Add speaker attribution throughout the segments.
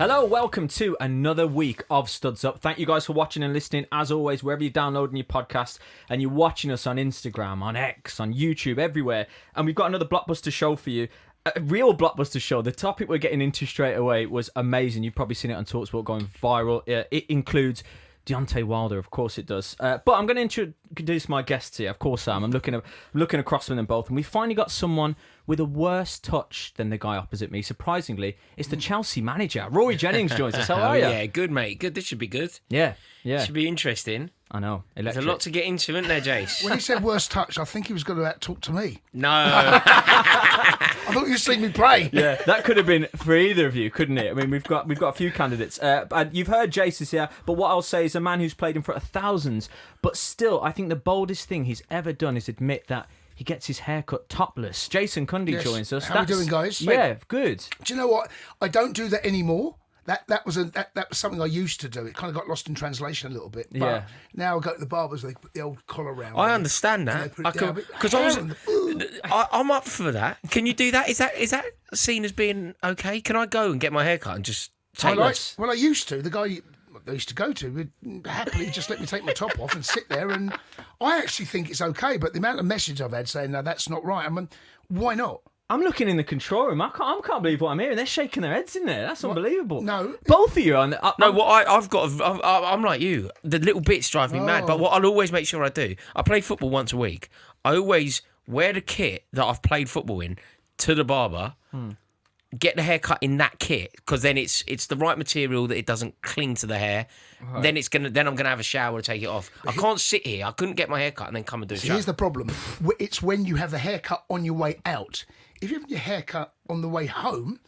Speaker 1: Hello, welcome to another week of Studs Up. Thank you guys for watching and listening. As always, wherever you're downloading your podcast and you're watching us on Instagram, on X, on YouTube, everywhere. And we've got another blockbuster show for you. A real blockbuster show. The topic we're getting into straight away was amazing. You've probably seen it on talkSPORT going viral. It includes Deontay Wilder, of course it does. But I'm going to introduce my guests here. Of course I am. I'm looking across from them both, and we finally got someone with a worse touch than the guy opposite me. Surprisingly, it's the Chelsea manager. Rory Jennings joins us. How are you?
Speaker 2: Yeah, good, mate. Good. This should be good.
Speaker 1: Yeah.
Speaker 2: Should be interesting.
Speaker 1: I know.
Speaker 2: There's a lot to get into, isn't there, Jace?
Speaker 3: When he said worst touch, I think he was going to talk to me.
Speaker 2: No.
Speaker 3: I thought you'd seen me play.
Speaker 1: Yeah, that could have been for either of you, couldn't it? I mean, we've got a few candidates. And you've heard Jason's here, but what I'll say is a man who's played in front of thousands, but still, I think the boldest thing he's ever done is admit that he gets his haircut topless. Jason Cundy joins us.
Speaker 3: How are we doing, guys?
Speaker 1: Yeah, good.
Speaker 3: Do you know what? I don't do that anymore. That was something I used to do. It kind of got lost in translation a little bit. But
Speaker 1: Yeah.
Speaker 3: now I go to the barbers, they put the old collar round.
Speaker 2: I understand that. Because I'm up for that. Can you do that? Is that seen as being okay? Can I go and get my hair cut and just take this?
Speaker 3: Well, I used to. The guy I used to go to would happily just let me take my top off and sit there. And I actually think it's okay. But the amount of message I've had saying, no, that's not right. I mean, why not?
Speaker 1: I'm looking in the control room. I can't believe what I'm hearing. They're shaking their heads in there. That's unbelievable.
Speaker 3: No.
Speaker 1: Both of you are on the...
Speaker 2: I'm like you. The little bits drive me mad. But what I'll always make sure I do, I play football once a week. I always wear the kit that I've played football in to the barber, get the haircut in that kit, because then it's the right material that it doesn't cling to the hair. Right. Then I'm gonna have a shower and take it off. I can't sit here. I couldn't get my haircut and then come and do a shower.
Speaker 3: Here's the problem. It's when you have the haircut on your way out. If you have your haircut on the way home,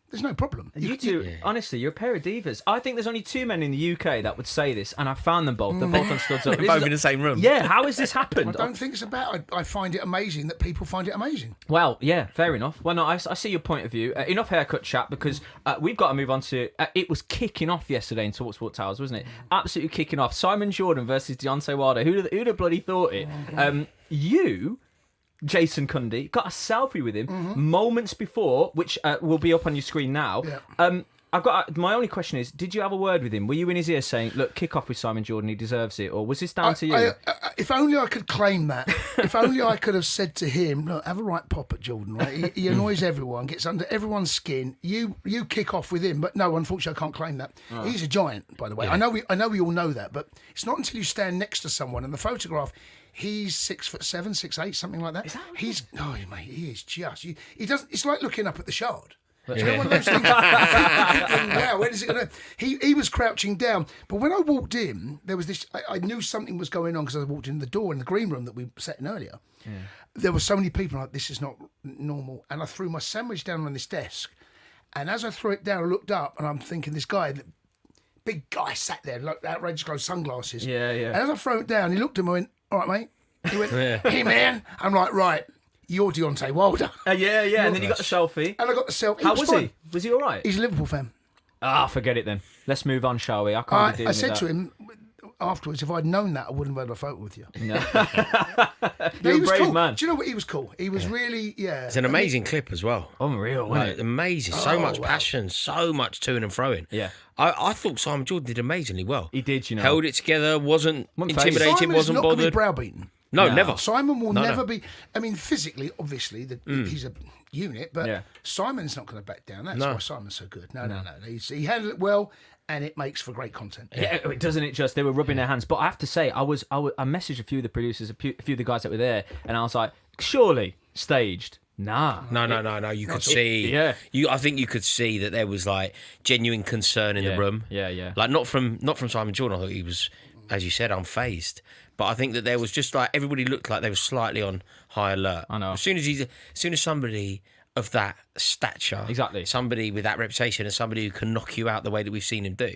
Speaker 3: there's no problem.
Speaker 1: You two, honestly, you're a pair of divas. I think there's only two men in the UK that would say this, and I found them both. They're both on Studs Up.
Speaker 2: They're both in the same room.
Speaker 1: Yeah, how has this happened?
Speaker 3: I don't think it's about. I find it amazing that people find it amazing.
Speaker 1: Well, yeah, fair enough. Well, no, I see your point of view. Enough haircut chat, because we've got to move on to... it was kicking off yesterday in talkSPORT Towers, wasn't it? Absolutely kicking off. Simon Jordan versus Deontay Wilder. Who'd have bloody thought it? You... Jason Cundy got a selfie with him moments before, which will be up on your screen now. Yeah. I've got my only question is: did you have a word with him? Were you in his ear saying, "Look, kick off with Simon Jordan; he deserves it," or was this down to you?
Speaker 3: If only I could claim that. If only I could have said to him, "Look, have a right pop at Jordan. Right? He annoys everyone, gets under everyone's skin. You kick off with him." But no, unfortunately, I can't claim that. Oh. He's a giant, by the way. Yeah. I know we all know that, but it's not until you stand next to someone and the photograph. He's 6'7", 6'8", something like that.
Speaker 1: Is that
Speaker 3: mate, he is just. He doesn't. It's like looking up at the Shard. Do you know one of those things? Wow, when is it going to... He was crouching down. But when I walked in, there was this... I knew something was going on because I walked in the door in the green room that we sat in earlier. Yeah. There were so many people like, this is not normal. And I threw my sandwich down on this desk. And as I threw it down, I looked up and I'm thinking, this guy... Big guy sat there, like outrageous close sunglasses.
Speaker 1: Yeah.
Speaker 3: And as I threw it down, he looked at me and went, all right, mate. He went, hey, man. I'm like, right. You're Deontay Wilder.
Speaker 1: Yeah. And then you got the selfie.
Speaker 3: And I got the selfie.
Speaker 1: How was he? Was he all right?
Speaker 3: He's a Liverpool fan.
Speaker 1: Forget it then. Let's move on, shall we? I can't be dealing
Speaker 3: I said
Speaker 1: with
Speaker 3: to him afterwards, if I'd known that, I wouldn't have had a photo with you.
Speaker 1: No. You're a brave man.
Speaker 3: Do you know what? He was cool. He was really,
Speaker 2: It's an amazing clip as well.
Speaker 1: Unreal, wasn't it?
Speaker 2: Amazing. So much passion, so much to and fro in.
Speaker 1: Yeah.
Speaker 2: I thought Simon Jordan did amazingly well.
Speaker 1: He did, you know.
Speaker 2: Held it together, wasn't intimidated,
Speaker 3: Simon
Speaker 2: wasn't
Speaker 3: is not
Speaker 2: bothered.
Speaker 3: Be browbeaten.
Speaker 2: No, never.
Speaker 3: Simon will never be. I mean, physically, obviously, he's a unit, but Simon's not going to back down. That's why Simon's so good. No. He handled it well, and it makes for great content.
Speaker 1: Yeah, doesn't it just? They were rubbing their hands. But I have to say, I messaged a few of the producers, a few of the guys that were there, and I was like, surely staged. Nah.
Speaker 2: No. You could see. I think you could see that there was like genuine concern in the room.
Speaker 1: Yeah.
Speaker 2: Like not from Simon Jordan. I thought he was, as you said, unfazed. But I think that there was just like everybody looked like they were slightly on high alert.
Speaker 1: I know.
Speaker 2: As soon as somebody of that stature,
Speaker 1: exactly,
Speaker 2: somebody with that reputation, and somebody who can knock you out the way that we've seen him do,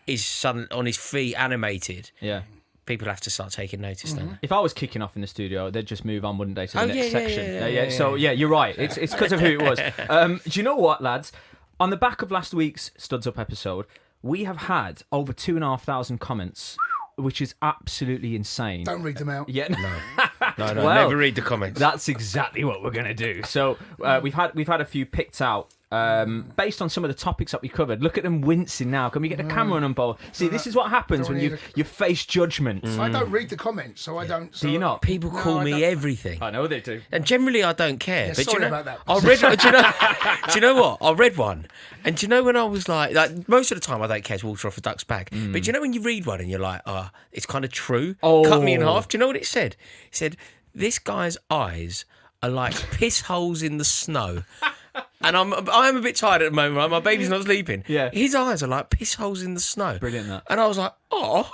Speaker 2: is suddenly on his feet, animated.
Speaker 1: Yeah.
Speaker 2: People have to start taking notice then.
Speaker 1: If I was kicking off in the studio, they'd just move on, wouldn't they, to the next section? So, you're right. It's because of who it was. Do you know what, lads? On the back of last week's Studs Up episode, we have had over 2,500 comments, which is absolutely insane.
Speaker 3: Don't read them out.
Speaker 1: Yeah.
Speaker 2: No, well, never read the comments.
Speaker 1: That's exactly what we're going to do. So we've had a few picked out based on some of the topics that we covered. Look at them wincing now. Can we get the camera on them both? See, this is what happens when you face judgment.
Speaker 3: I don't read the comments, so I don't. So
Speaker 1: Do you not?
Speaker 2: People call me everything.
Speaker 1: I know they do.
Speaker 2: And generally, I don't care.
Speaker 3: Yeah,
Speaker 2: but
Speaker 3: sorry
Speaker 2: do you know,
Speaker 3: about that.
Speaker 2: I read. Do you know what? I read one, and do you know when I was like most of the time I don't care. It's water off a duck's back. But do you know when you read one and you're like, oh, it's kind of true.
Speaker 1: Oh.
Speaker 2: Cut me in half. Do you know what it said? It said, "This guy's eyes are like piss holes in the snow." And I'm a bit tired at the moment, right? My baby's not sleeping.
Speaker 1: Yeah.
Speaker 2: His eyes are like piss holes in the snow.
Speaker 1: Brilliant, that.
Speaker 2: And I was like, oh.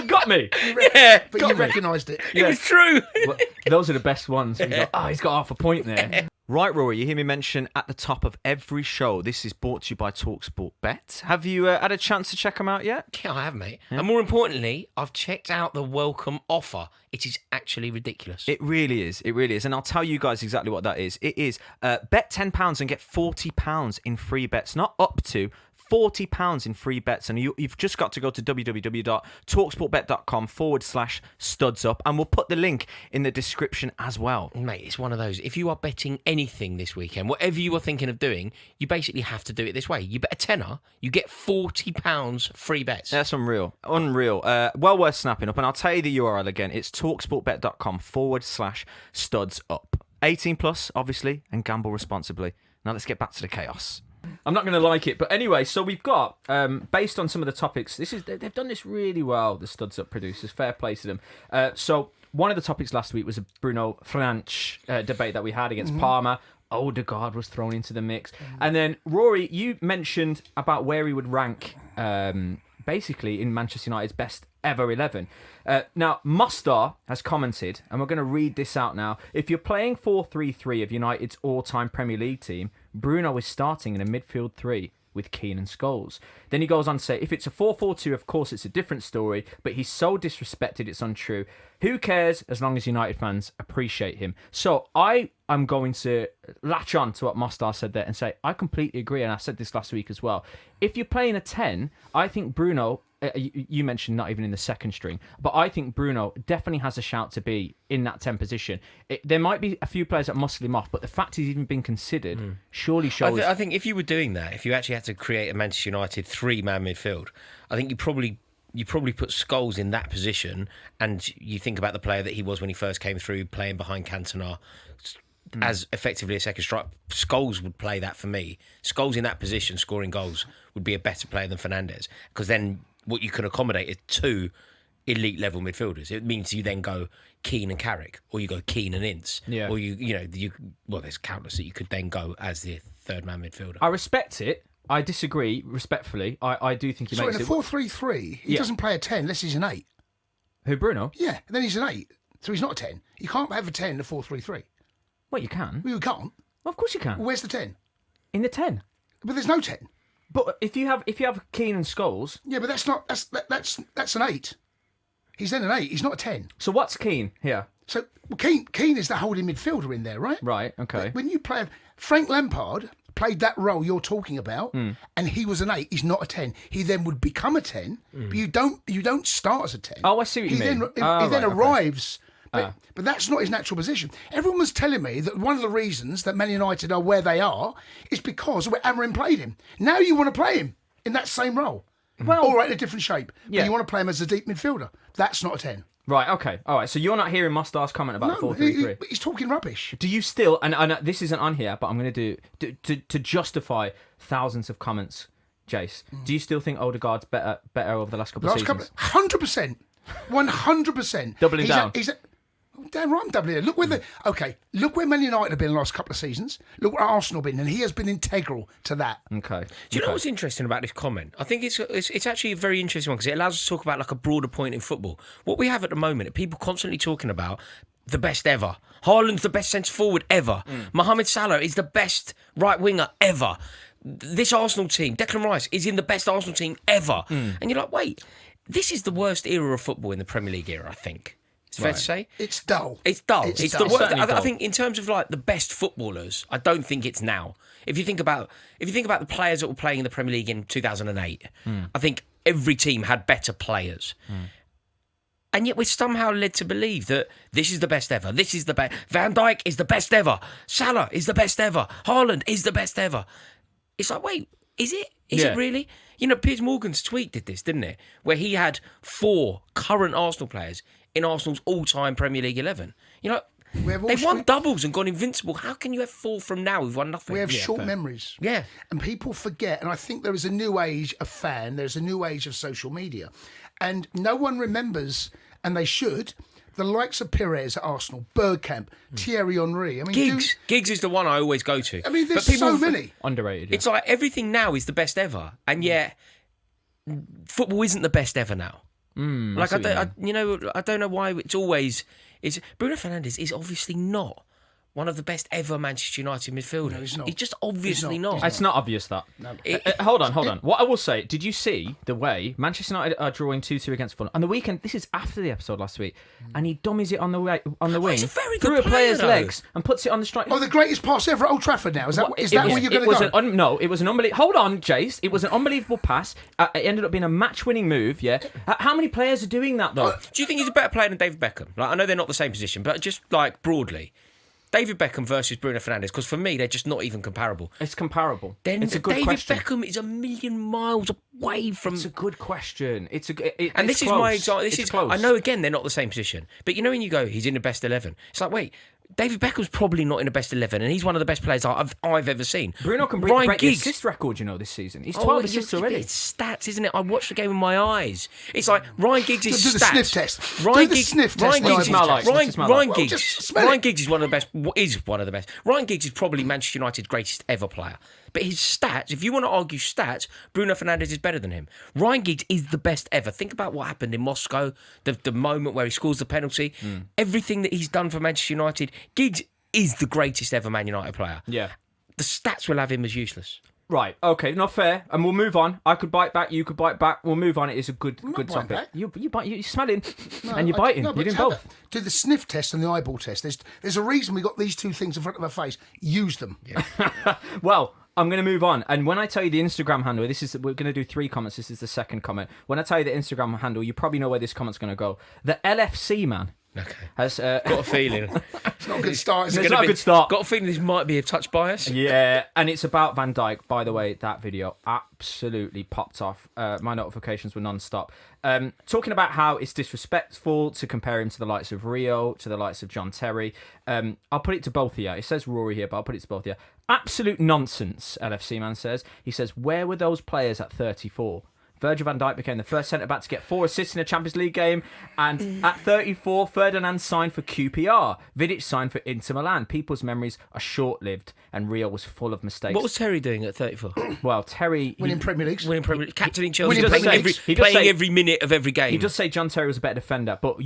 Speaker 1: Got me.
Speaker 2: Yeah.
Speaker 3: But you recognised it.
Speaker 2: It was true.
Speaker 1: Well, those are the best ones. You go, he's got half a point there. Right, Rory, you hear me mention at the top of every show, this is brought to you by talkSPORT Bet. Have you had a chance to check them out yet?
Speaker 2: Yeah, I have, mate. And more importantly, I've checked out the welcome offer. It is actually ridiculous.
Speaker 1: It really is. It really is. And I'll tell you guys exactly what that is. It is bet £10 and get £40 in free bets, not up to. £40 in free bets, and you've just got to go to www.talksportbet.com/studsup, and we'll put the link in the description as well.
Speaker 2: Mate, it's one of those. If you are betting anything this weekend, whatever you are thinking of doing, you basically have to do it this way. You bet a tenner, you get £40 free bets.
Speaker 1: That's unreal. Well worth snapping up, and I'll tell you the URL again. It's talksportbet.com/studsup. 18 plus, obviously, and gamble responsibly. Now let's get back to the chaos. I'm not going to like it, but anyway, so we've got, based on some of the topics, they've done this really well, the Studs Up producers, fair play to them. So one of the topics last week was a Bruno Fernandes debate that we had against Parma. Odegaard was thrown into the mix. And then, Rory, you mentioned about where he would rank, basically, in Manchester United's best ever 11. Now, Mustar has commented, and we're going to read this out now. If you're playing 4-3-3 of United's all-time Premier League team, Bruno is starting in a midfield three with Keane and Scholes. Then he goes on to say, if it's a 4-4-2, of course it's a different story, but he's so disrespected it's untrue. Who cares as long as United fans appreciate him? So I am going to latch on to what Mostar said there and say, I completely agree, and I said this last week as well. If you're playing a 10, I think Bruno, you mentioned not even in the second string, but I think Bruno definitely has a shout to be in that 10 position. There might be a few players that muscle him off, but the fact he's even been considered surely shows...
Speaker 2: I think if you were doing that, if you actually had to create a Manchester United three-man midfield, I think you probably put Scholes in that position, and you think about the player that he was when he first came through, playing behind Cantona as effectively a second striker. Scholes would play that for me. Scholes in that position, scoring goals, would be a better player than Fernandes, because then what you can accommodate is two elite level midfielders. It means you then go Keane and Carrick, or you go Keane and Ince, or there's countless that you could then go as the third man midfielder.
Speaker 1: I respect it. I disagree respectfully. I do think he makes it.
Speaker 3: So in a 4-3-3, he doesn't play a 10 unless he's an 8.
Speaker 1: Who, Bruno?
Speaker 3: Yeah, and then he's an 8. So he's not a 10. You can't have a 10 in a 4-3-3.
Speaker 1: Well, you can.
Speaker 3: Well, you can't.
Speaker 1: Well, of course you can.
Speaker 3: Well, where's the 10?
Speaker 1: In the 10.
Speaker 3: But there's no 10.
Speaker 1: But if you have Keane and Scholes...
Speaker 3: Yeah, but that's an 8. He's then an 8. He's not a 10.
Speaker 1: So what's Keane here?
Speaker 3: So Keane is the holding midfielder in there, right?
Speaker 1: Right, okay.
Speaker 3: When you play... Frank Lampard played that role you're talking about, and he was an 8. He's not a 10. He then would become a 10, but you don't start as a 10.
Speaker 1: Oh, I see what you mean.
Speaker 3: He then arrives... But that's not his natural position. Everyone was telling me that one of the reasons that Man United are where they are is because Amorim played him. Now you want to play him in that same role. Well, all right, in a different shape.
Speaker 1: Yeah.
Speaker 3: But you want to play him as a deep midfielder. That's not a 10.
Speaker 1: Right, okay. All right, so you're not hearing Mustar's comment about the 4-3-3?
Speaker 3: He's talking rubbish.
Speaker 1: Do you still, and this isn't on here, but I'm going to do, to justify thousands of comments, Jace, do you still think Odegaard's better over the last couple of seasons?
Speaker 3: 100%. 100%.
Speaker 1: Doubling down.
Speaker 3: Damn right, I'm doubling down. Look where Man United have been the last couple of seasons. Look where Arsenal have been, and he has been integral to that.
Speaker 1: Okay.
Speaker 2: Do you know what's interesting about this comment? I think it's actually a very interesting one, because it allows us to talk about like a broader point in football. What we have at the moment are people constantly talking about the best ever. Haaland's the best centre forward ever. Mohamed Salah is the best right winger ever. This Arsenal team, Declan Rice, is in the best Arsenal team ever. And you're like, wait, this is the worst era of football in the Premier League era, I think. It's fair to say.
Speaker 3: It's dull.
Speaker 2: It's dull. It's the worst.
Speaker 1: Certainly dull.
Speaker 2: I think in terms of like the best footballers, I don't think it's now. If you think about the players that were playing in the Premier League in 2008, I think every team had better players. And yet we're somehow led to believe that this is the best ever. This is the best. Van Dijk is the best ever. Salah is the best ever. Haaland is the best ever. It's like, wait, is it? Is it really? You know, Piers Morgan's tweet did this, didn't it? Where he had 4 current Arsenal players in Arsenal's all-time Premier League 11. You know, they've won doubles and gone invincible. How can you have 4 from now who've won nothing?
Speaker 3: We have short memories.
Speaker 2: Yeah.
Speaker 3: And people forget, and I think there is a new age of fan, there's a new age of social media. And no one remembers, and they should, the likes of Perez at Arsenal, Bergkamp, Thierry Henry. I mean,
Speaker 2: Giggs is the one I always go to.
Speaker 3: I mean, there's so many.
Speaker 1: Underrated. Yeah.
Speaker 2: It's like everything now is the best ever, and yet football isn't the best ever now. Like I don't know why it's always. Bruno Fernandes is obviously not one of the best ever Manchester United midfielders.
Speaker 3: No, he's not.
Speaker 2: He's just obviously not.
Speaker 1: It's not obvious that. No. Hold on. What I will say, did you see the way Manchester United are drawing 2-2 against Fulham? On the weekend, this is after the episode last week, and he dummies it on the wing
Speaker 2: he's a very good
Speaker 1: through a
Speaker 2: player,
Speaker 1: player's legs and puts it on the strike.
Speaker 3: Oh, the greatest pass ever at Old Trafford now. Is that where you're going to go?
Speaker 1: No, it was an unbelievable... Hold on, Jace. It was an unbelievable pass. It ended up being a match-winning move, yeah? How many players are doing that, though?
Speaker 2: Do you think he's a better player than David Beckham? Like, I know they're not the same position, but just like broadly... David Beckham versus Bruno Fernandes, because for me, they're just not even comparable.
Speaker 1: It's comparable.
Speaker 2: Then
Speaker 1: it's a good
Speaker 2: David
Speaker 1: question.
Speaker 2: Beckham is a million miles away from...
Speaker 1: It's a good question.
Speaker 2: And this
Speaker 1: close.
Speaker 2: is my example.
Speaker 1: It's close.
Speaker 2: I know, again, they're not the same position. But you know when you go, he's in the best 11. It's like, wait, David Beckham's probably not in the best 11, and he's one of the best players I've ever seen.
Speaker 1: Bruno can break the assist record, this season. He's 12 assists already.
Speaker 2: It's stats, isn't it? I watched the game with my eyes. It's like Ryan Giggs' stats.
Speaker 3: Do the sniff test.
Speaker 2: Ryan
Speaker 3: Giggs
Speaker 2: is one of the best. Is one of the best. Ryan Giggs is probably Manchester United's greatest ever player. But his stats, if you want to argue stats, Bruno Fernandes is better than him. Ryan Giggs is the best ever. Think about what happened in Moscow, the moment where he scores the penalty, everything that he's done for Manchester United. Giggs is the greatest ever Man United player.
Speaker 1: Yeah.
Speaker 2: The stats will have him as useless.
Speaker 1: Right, okay, not fair, and we'll move on. I could bite back, you could bite back. We'll move on. It is a good topic. You're smelling, and you're biting. You're doing both.
Speaker 3: Do the sniff test and the eyeball test. There's a reason we got these two things in front of our face. Use them.
Speaker 2: Yeah.
Speaker 1: Well, I'm going to move on, and when I tell you the Instagram handle, we're going to do 3 comments. This is the second comment. When I tell you the Instagram handle, you probably know where this comment's going to go. The LFC man.
Speaker 2: Okay.
Speaker 1: Has
Speaker 2: got a feeling.
Speaker 3: It's not a good start.
Speaker 1: It's not a good start.
Speaker 2: Got a feeling this might be a touch bias.
Speaker 1: Yeah, and it's about Van Dijk. By the way, that video absolutely popped off. My notifications were non-stop. Talking about how it's disrespectful to compare him to the likes of Rio, to the likes of John Terry. I'll put it to both of you. It says Rory here, but I'll put it to both of you. Absolute nonsense, LFC man says. He says, where were those players at 34? Virgil van Dijk became the first centre-back to get 4 assists in a Champions League game. And at 34, Fernandes signed for QPR. Vidic signed for Inter Milan. People's memories are short-lived, and Rio was full of mistakes.
Speaker 2: What was Terry doing at 34?
Speaker 1: Well, Terry...
Speaker 3: Winning Premier Leagues.
Speaker 2: Captaining Chelsea.
Speaker 3: Playing
Speaker 2: every minute of every game.
Speaker 1: He does say John Terry was a better defender, but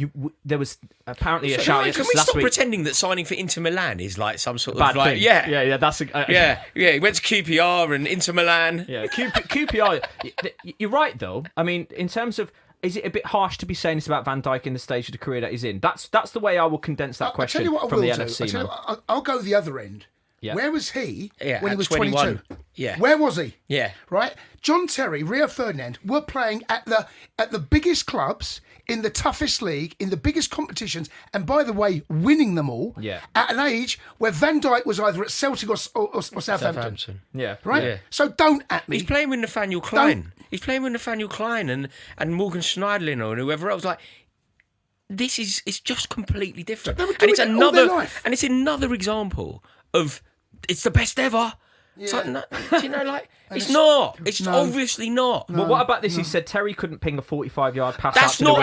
Speaker 1: there was apparently a shout
Speaker 2: Can we stop pretending that signing for Inter Milan is like some sort
Speaker 1: bad
Speaker 2: of...
Speaker 1: thing. Yeah, that's...
Speaker 2: He went to QPR and Inter Milan.
Speaker 1: Yeah, QPR... You're right, though. I mean, in terms of, is it a bit harsh to be saying this about Van Dijk in the stage of the career that he's in? That's the way I will condense that question from the LFC man.
Speaker 3: I'll go the other end.
Speaker 1: Yeah.
Speaker 3: Where was he when he was
Speaker 2: 21.
Speaker 3: 22?
Speaker 2: Yeah.
Speaker 3: Where was he?
Speaker 2: Yeah.
Speaker 3: Right? John Terry, Rio Ferdinand were playing at the biggest clubs, in the toughest league, in the biggest competitions, and by the way, winning them all at an age where Van Dijk was either at Celtic or Southampton.
Speaker 1: Yeah.
Speaker 3: Right?
Speaker 2: Yeah.
Speaker 3: So don't at me.
Speaker 2: He's playing with Nathaniel Klein. He's playing with Nathaniel Klein and Morgan Schneiderlin and whoever else. Like, it's just completely different.
Speaker 3: They were doing it all their life.
Speaker 2: And it's another example of it's the best ever. Yeah. It's like, no, you know, like it's not. It's obviously not.
Speaker 1: But what about this? He said Terry couldn't ping a 45-yard pass
Speaker 2: That's
Speaker 1: out to the wing.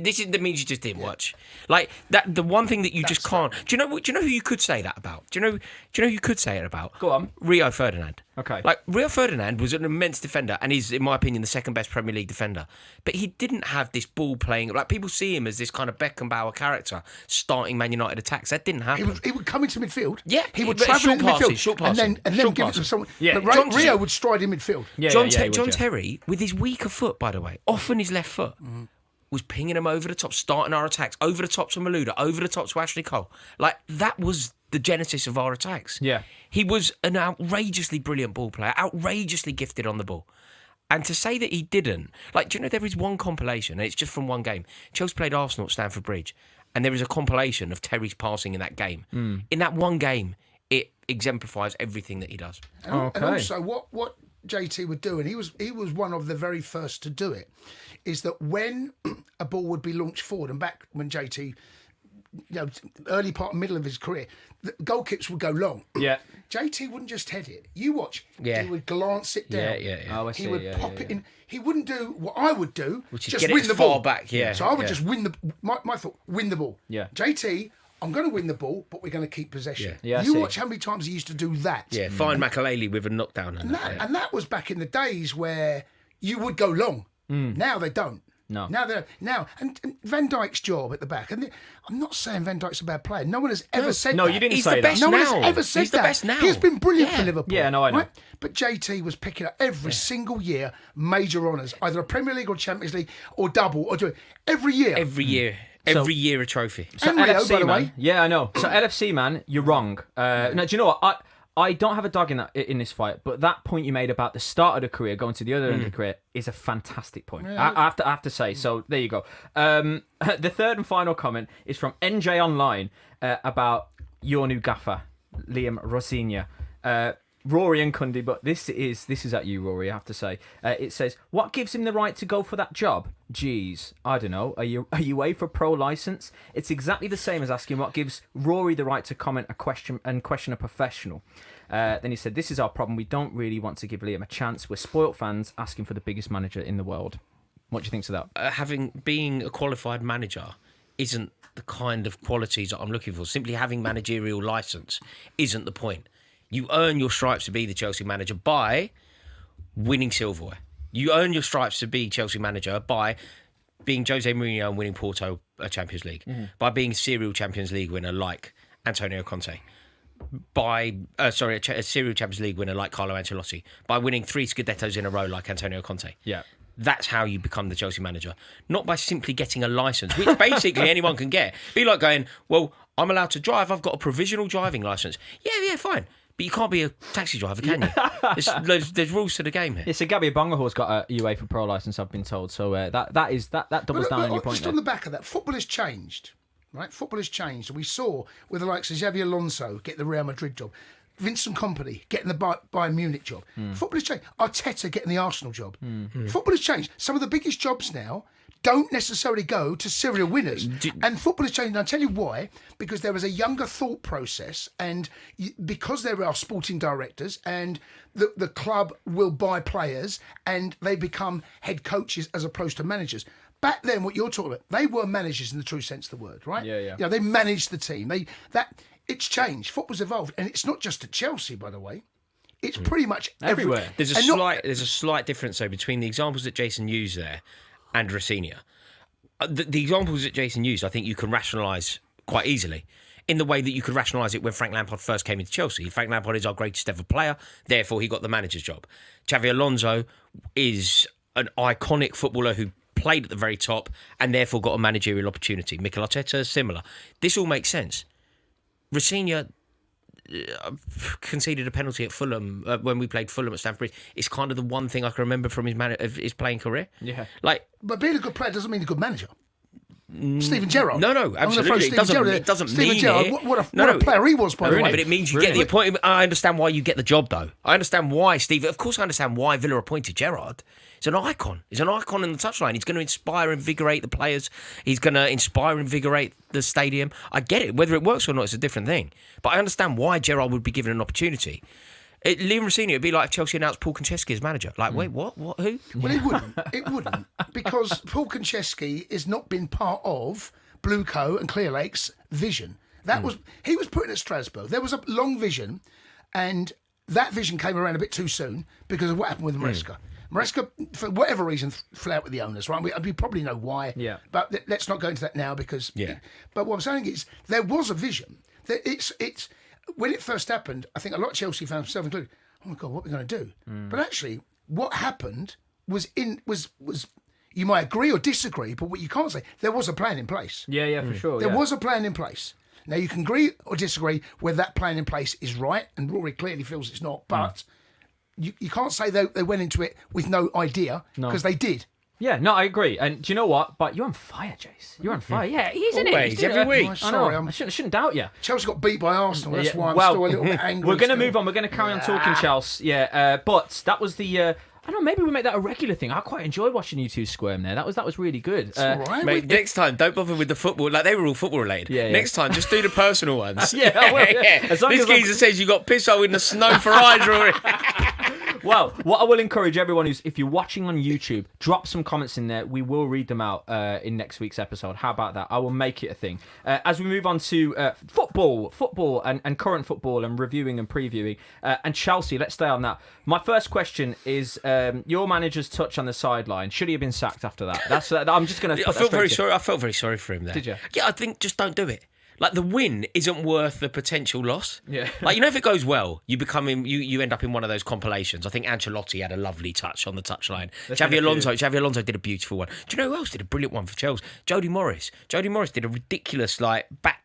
Speaker 2: That's not. That means you just didn't watch. Like that. The one thing that you just can't. Do you know who you could say that about? Do you know who you could say it about?
Speaker 1: Go on.
Speaker 2: Rio Ferdinand.
Speaker 1: Okay.
Speaker 2: Like Rio Ferdinand was an immense defender, and he's, in my opinion, the second best Premier League defender. But he didn't have this ball playing. Like people see him as this kind of Beckenbauer character, starting Man United attacks. That didn't happen.
Speaker 3: He would come into midfield.
Speaker 2: Yeah,
Speaker 3: he would travel into midfield,
Speaker 2: short passes,
Speaker 3: and then give it to someone.
Speaker 1: Yeah,
Speaker 3: but Rio would stride in midfield.
Speaker 1: Yeah,
Speaker 2: John Terry, with his weaker foot, by the way, often his left foot, was pinging him over the top, starting our attacks, over the top to Malouda, over the top to Ashley Cole. Like, that was the genesis of our attacks.
Speaker 1: Yeah.
Speaker 2: He was an outrageously brilliant ball player, outrageously gifted on the ball. And to say that he didn't, like, do you know there is one compilation, and it's just from one game. Chelsea played Arsenal at Stamford Bridge, and there is a compilation of Terry's passing in that game. In that one game, it exemplifies everything that he does.
Speaker 3: And also, what JT would do, and he was one of the very first to do it, is that when a ball would be launched forward, and back when JT, early part, middle of his career, the goal kicks would go long.
Speaker 1: Yeah.
Speaker 3: JT wouldn't just head it. You watch.
Speaker 2: Yeah.
Speaker 3: He would glance it down.
Speaker 2: Yeah.
Speaker 1: Oh, I see.
Speaker 3: He would pop it in. He wouldn't do what I would do,
Speaker 2: Which is
Speaker 3: just
Speaker 2: get it
Speaker 3: win
Speaker 2: as
Speaker 3: the
Speaker 2: far
Speaker 3: ball.
Speaker 2: back, yeah,
Speaker 3: So I would
Speaker 2: yeah.
Speaker 3: just win the. My thought, win the ball.
Speaker 1: Yeah.
Speaker 3: JT, I'm going to win the ball, but we're going to keep possession.
Speaker 1: Yeah, I
Speaker 3: you
Speaker 1: see.
Speaker 3: watch how many times he used to do that.
Speaker 2: Yeah, find Makaleli with a knockdown.
Speaker 3: And that was back in the days where you would go long. Now they don't.
Speaker 1: No.
Speaker 3: Now and Van Dijk's job at the back. And I'm not saying Van Dijk's a bad player. No one has ever said
Speaker 1: No,
Speaker 3: that.
Speaker 1: you didn't
Speaker 2: He's
Speaker 1: say
Speaker 2: the
Speaker 1: that.
Speaker 2: best
Speaker 3: No one
Speaker 2: now.
Speaker 3: has ever said
Speaker 2: He's
Speaker 3: that.
Speaker 2: the best now.
Speaker 3: He's been brilliant
Speaker 2: Yeah.
Speaker 3: for Liverpool.
Speaker 1: Yeah, no, I know.
Speaker 3: Right? But JT was picking up every single year major honours, either a Premier League or Champions League or double or doing every year.
Speaker 2: Every year a trophy.
Speaker 1: So
Speaker 3: And Rio,
Speaker 1: LFC,
Speaker 3: by the
Speaker 1: man.
Speaker 3: way.
Speaker 1: Yeah, I know. So LFC, man, you're wrong. No, do you know what? I don't have a dog in this fight, but that point you made about the start of the career going to the other end of the career is a fantastic point. I have to say. So there you go. The third and final comment is from NJ Online about your new gaffer, Liam Rosenior. Rory and Cundy, but this is at you, Rory, I have to say. It says, what gives him the right to go for that job? Geez, I don't know. Are you away for pro license? It's exactly the same as asking what gives Rory the right to comment a question a professional. Then he said, this is our problem. We don't really want to give Liam a chance. We're spoilt fans asking for the biggest manager in the world. What do you think to that?
Speaker 2: Being a qualified manager isn't the kind of qualities that I'm looking for. Simply having managerial license isn't the point. You earn your stripes to be the Chelsea manager by winning silverware. You earn your stripes to be Chelsea manager by being Jose Mourinho and winning Porto a Champions League, by being a serial Champions League winner like Antonio Conte, by a serial Champions League winner like Carlo Ancelotti, by winning 3 Scudettos in a row like Antonio Conte.
Speaker 1: Yeah.
Speaker 2: That's how you become the Chelsea manager, not by simply getting a licence, which basically anyone can get. Be like going, well, I'm allowed to drive. I've got a provisional driving licence. Yeah, fine. But you can't be a taxi driver, can you? There's rules to the game here.
Speaker 1: Yeah, so Gabby Bongaho's got a UEFA Pro license, I've been told. So that doubles down on your point
Speaker 3: Just
Speaker 1: there.
Speaker 3: on the back of that, football has changed, right? Football has changed. We saw with the likes of Xabi Alonso get the Real Madrid job, Vincent Kompany getting the Bayern Munich job. Football has changed. Arteta getting the Arsenal job. Football has changed. Some of the biggest jobs now don't necessarily go to serial winners. And football has changed. And I'll tell you why. Because there is a younger thought process, and because there are sporting directors, and the club will buy players and they become head coaches as opposed to managers. Back then, what you're talking about, they were managers in the true sense of the word, right?
Speaker 1: Yeah.
Speaker 3: They managed the team. It's changed. Football's evolved. And it's not just at Chelsea, by the way. It's pretty much
Speaker 1: Everywhere.
Speaker 2: There's a slight difference though between the examples that Jason used there and Rosenior. The examples that Jason used, I think you can rationalise quite easily. In the way that you could rationalise it when Frank Lampard first came into Chelsea. Frank Lampard is our greatest ever player, therefore he got the manager's job. Xabi Alonso is an iconic footballer who played at the very top and therefore got a managerial opportunity. Mikel Arteta is similar. This all makes sense. Rosenior conceded a penalty at Fulham when we played Fulham at Stamford Bridge. It's kind of the one thing I can remember from his playing career.
Speaker 1: Yeah.
Speaker 3: But being a good player doesn't mean a good manager. Steven Gerrard.
Speaker 2: No, absolutely. It doesn't
Speaker 3: Steven
Speaker 2: mean
Speaker 3: Gerrard,
Speaker 2: it.
Speaker 3: what a player he was, by the way.
Speaker 2: But it means you get the appointment. I understand why you get the job, though. I understand why Steve. Of course, I understand why Villa appointed Gerrard. He's an icon. He's an icon in the touchline. He's going to inspire and invigorate the players. He's going to inspire and invigorate the stadium. I get it. Whether it works or not, it's a different thing. But I understand why Gerrard would be given an opportunity. Liam Rosenior would be like if Chelsea announced Paul Konchesky as manager. Like, wait, what? Who?
Speaker 3: Well, it wouldn't. Because Paul Konchesky has not been part of Blueco and Clear Lake's vision. He was put in at Strasbourg. There was a long vision, and that vision came around a bit too soon because of what happened with Maresca. Maresca, for whatever reason, fell out with the owners, right? We probably know why.
Speaker 1: Yeah.
Speaker 3: But let's not go into that now because.
Speaker 2: Yeah.
Speaker 3: But what I'm saying is there was a vision. It's when it first happened. I think a lot of Chelsea fans, myself included, oh my God, what are we going to do? But actually, what happened was you might agree or disagree, but what you can't say, there was a plan in place.
Speaker 1: Yeah, for sure.
Speaker 3: There was a plan in place. Now, you can agree or disagree whether that plan in place is right, and Rory clearly feels it's not, but you can't say they went into it with no idea, because they did.
Speaker 1: Yeah, no, I agree. And do you know what? But you're on fire, Jace. You're on fire. Yeah, he's in it.
Speaker 2: Always, every week.
Speaker 3: Oh,
Speaker 1: I
Speaker 3: sorry,
Speaker 1: know. I shouldn't doubt you.
Speaker 3: Chelsea got beat by Arsenal. That's why I'm still a little bit angry.
Speaker 1: We're going to move on. We're going to carry on talking Chelsea. Yeah, but that was the... I don't know, maybe we make that a regular thing. I quite enjoyed watching you two squirm there. That was really good.
Speaker 3: All right.
Speaker 2: Mate, next time, don't bother with the football. Like, they were all football related.
Speaker 1: Yeah.
Speaker 2: Next time, just do the personal ones.
Speaker 1: Yeah, I will, yeah. As long
Speaker 2: This
Speaker 1: as I'm-
Speaker 2: geezer says you got piss hole in the snow for eyes, Rory.
Speaker 1: Well, what I will encourage everyone is, if you're watching on YouTube, drop some comments in there. We will read them out in next week's episode. How about that? I will make it a thing. As we move on to football and current football and reviewing and previewing, and Chelsea, let's stay on that. My first question is, your manager's touch on the sideline. Should he have been sacked after that? I'm just going to...
Speaker 2: I felt very sorry for him there.
Speaker 1: Did you?
Speaker 2: Yeah, I think just don't do it. Like, the win isn't worth the potential loss.
Speaker 1: Yeah.
Speaker 2: Like, you know, if it goes well, you end up in one of those compilations. I think Ancelotti had a lovely touch on the touchline. Xavi Alonso did a beautiful one. Do you know who else did a brilliant one for Chelsea? Jody Morris. Jody Morris did a ridiculous, like, back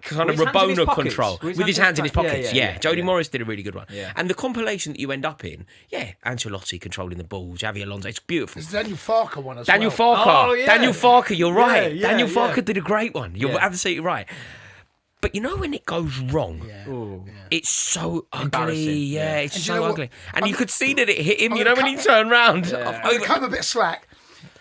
Speaker 2: kind of Rabona control with his hands in his pockets. Yeah. Jody Morris did a really good one.
Speaker 1: Yeah.
Speaker 2: And the compilation that you end up in, Ancelotti controlling the ball, Xavi Alonso, it's beautiful.
Speaker 3: There's Daniel Farker one as
Speaker 2: Daniel
Speaker 3: well.
Speaker 2: Farker.
Speaker 1: Oh, yeah.
Speaker 2: Daniel Farker, you're right.
Speaker 1: Yeah,
Speaker 2: Daniel
Speaker 1: yeah.
Speaker 2: Farker did a great one. You're absolutely right. But you know when it goes wrong, it's so ugly.
Speaker 1: Embarrassing.
Speaker 2: Yeah, it's
Speaker 3: And
Speaker 2: so
Speaker 3: you know what?
Speaker 2: ugly. And you could see that it hit him,
Speaker 3: I'm
Speaker 2: you know,
Speaker 3: gonna
Speaker 2: when he
Speaker 3: cut-
Speaker 2: turned round.
Speaker 3: I'm going to cut him a bit of slack.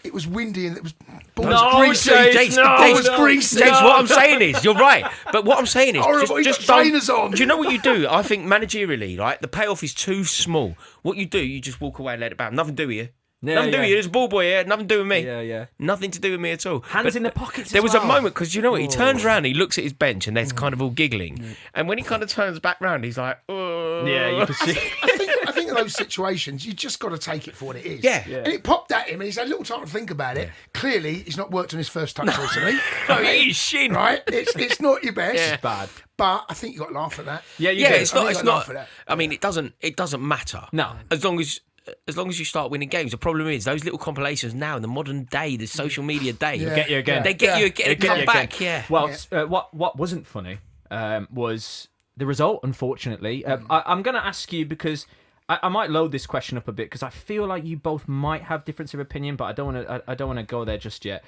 Speaker 3: It was windy and it was... Ball
Speaker 1: No,
Speaker 3: was greasy.
Speaker 1: Jace, no,
Speaker 3: Ball was
Speaker 1: no.
Speaker 3: greasy.
Speaker 2: James, what I'm saying is, you're right. But what I'm saying is,
Speaker 3: Horrible, he
Speaker 2: just
Speaker 3: got
Speaker 2: don't.
Speaker 3: trainers on.
Speaker 2: Do you know what you do? I think managerially, right, the payoff is too small. What you do, you just walk away and let it bounce. Nothing to do with you. Nothing to do with you. There's a ball boy here. Nothing to do with me.
Speaker 1: Yeah.
Speaker 2: Nothing to do with me at all.
Speaker 1: Hands in the pockets.
Speaker 2: There
Speaker 1: as
Speaker 2: was
Speaker 1: well.
Speaker 2: a moment, because you know what? He turns around, he looks at his bench, and they're kind of all giggling. And when he kind of turns back round, he's like, oh.
Speaker 1: Yeah, you can see.
Speaker 3: I think in those situations, you just got to take it for what it is.
Speaker 2: Yeah.
Speaker 3: And it popped at him, and he's had a little time to think about it. Clearly, he's not worked on his first touch recently.
Speaker 2: No, he's shin.
Speaker 3: Right? It's not your best.
Speaker 2: Yeah.
Speaker 1: Bad.
Speaker 3: But I think you got to laugh at that.
Speaker 1: Yeah, you
Speaker 2: Yeah,
Speaker 1: do.
Speaker 2: it's not.
Speaker 3: I
Speaker 2: It's
Speaker 3: think I
Speaker 2: not.
Speaker 3: laugh at that.
Speaker 2: I mean, it doesn't matter.
Speaker 1: No.
Speaker 2: As long as you start winning games. The problem is those little compilations now in the modern day, the social media day,
Speaker 1: Get you again.
Speaker 2: they get you again.
Speaker 1: They
Speaker 2: They
Speaker 1: get
Speaker 2: come
Speaker 1: you
Speaker 2: back.
Speaker 1: again.
Speaker 2: Yeah.
Speaker 1: Well, what wasn't funny was the result, unfortunately. I'm going to ask you, because I might load this question up a bit, because I feel like you both might have difference of opinion, but I don't want to go there just yet.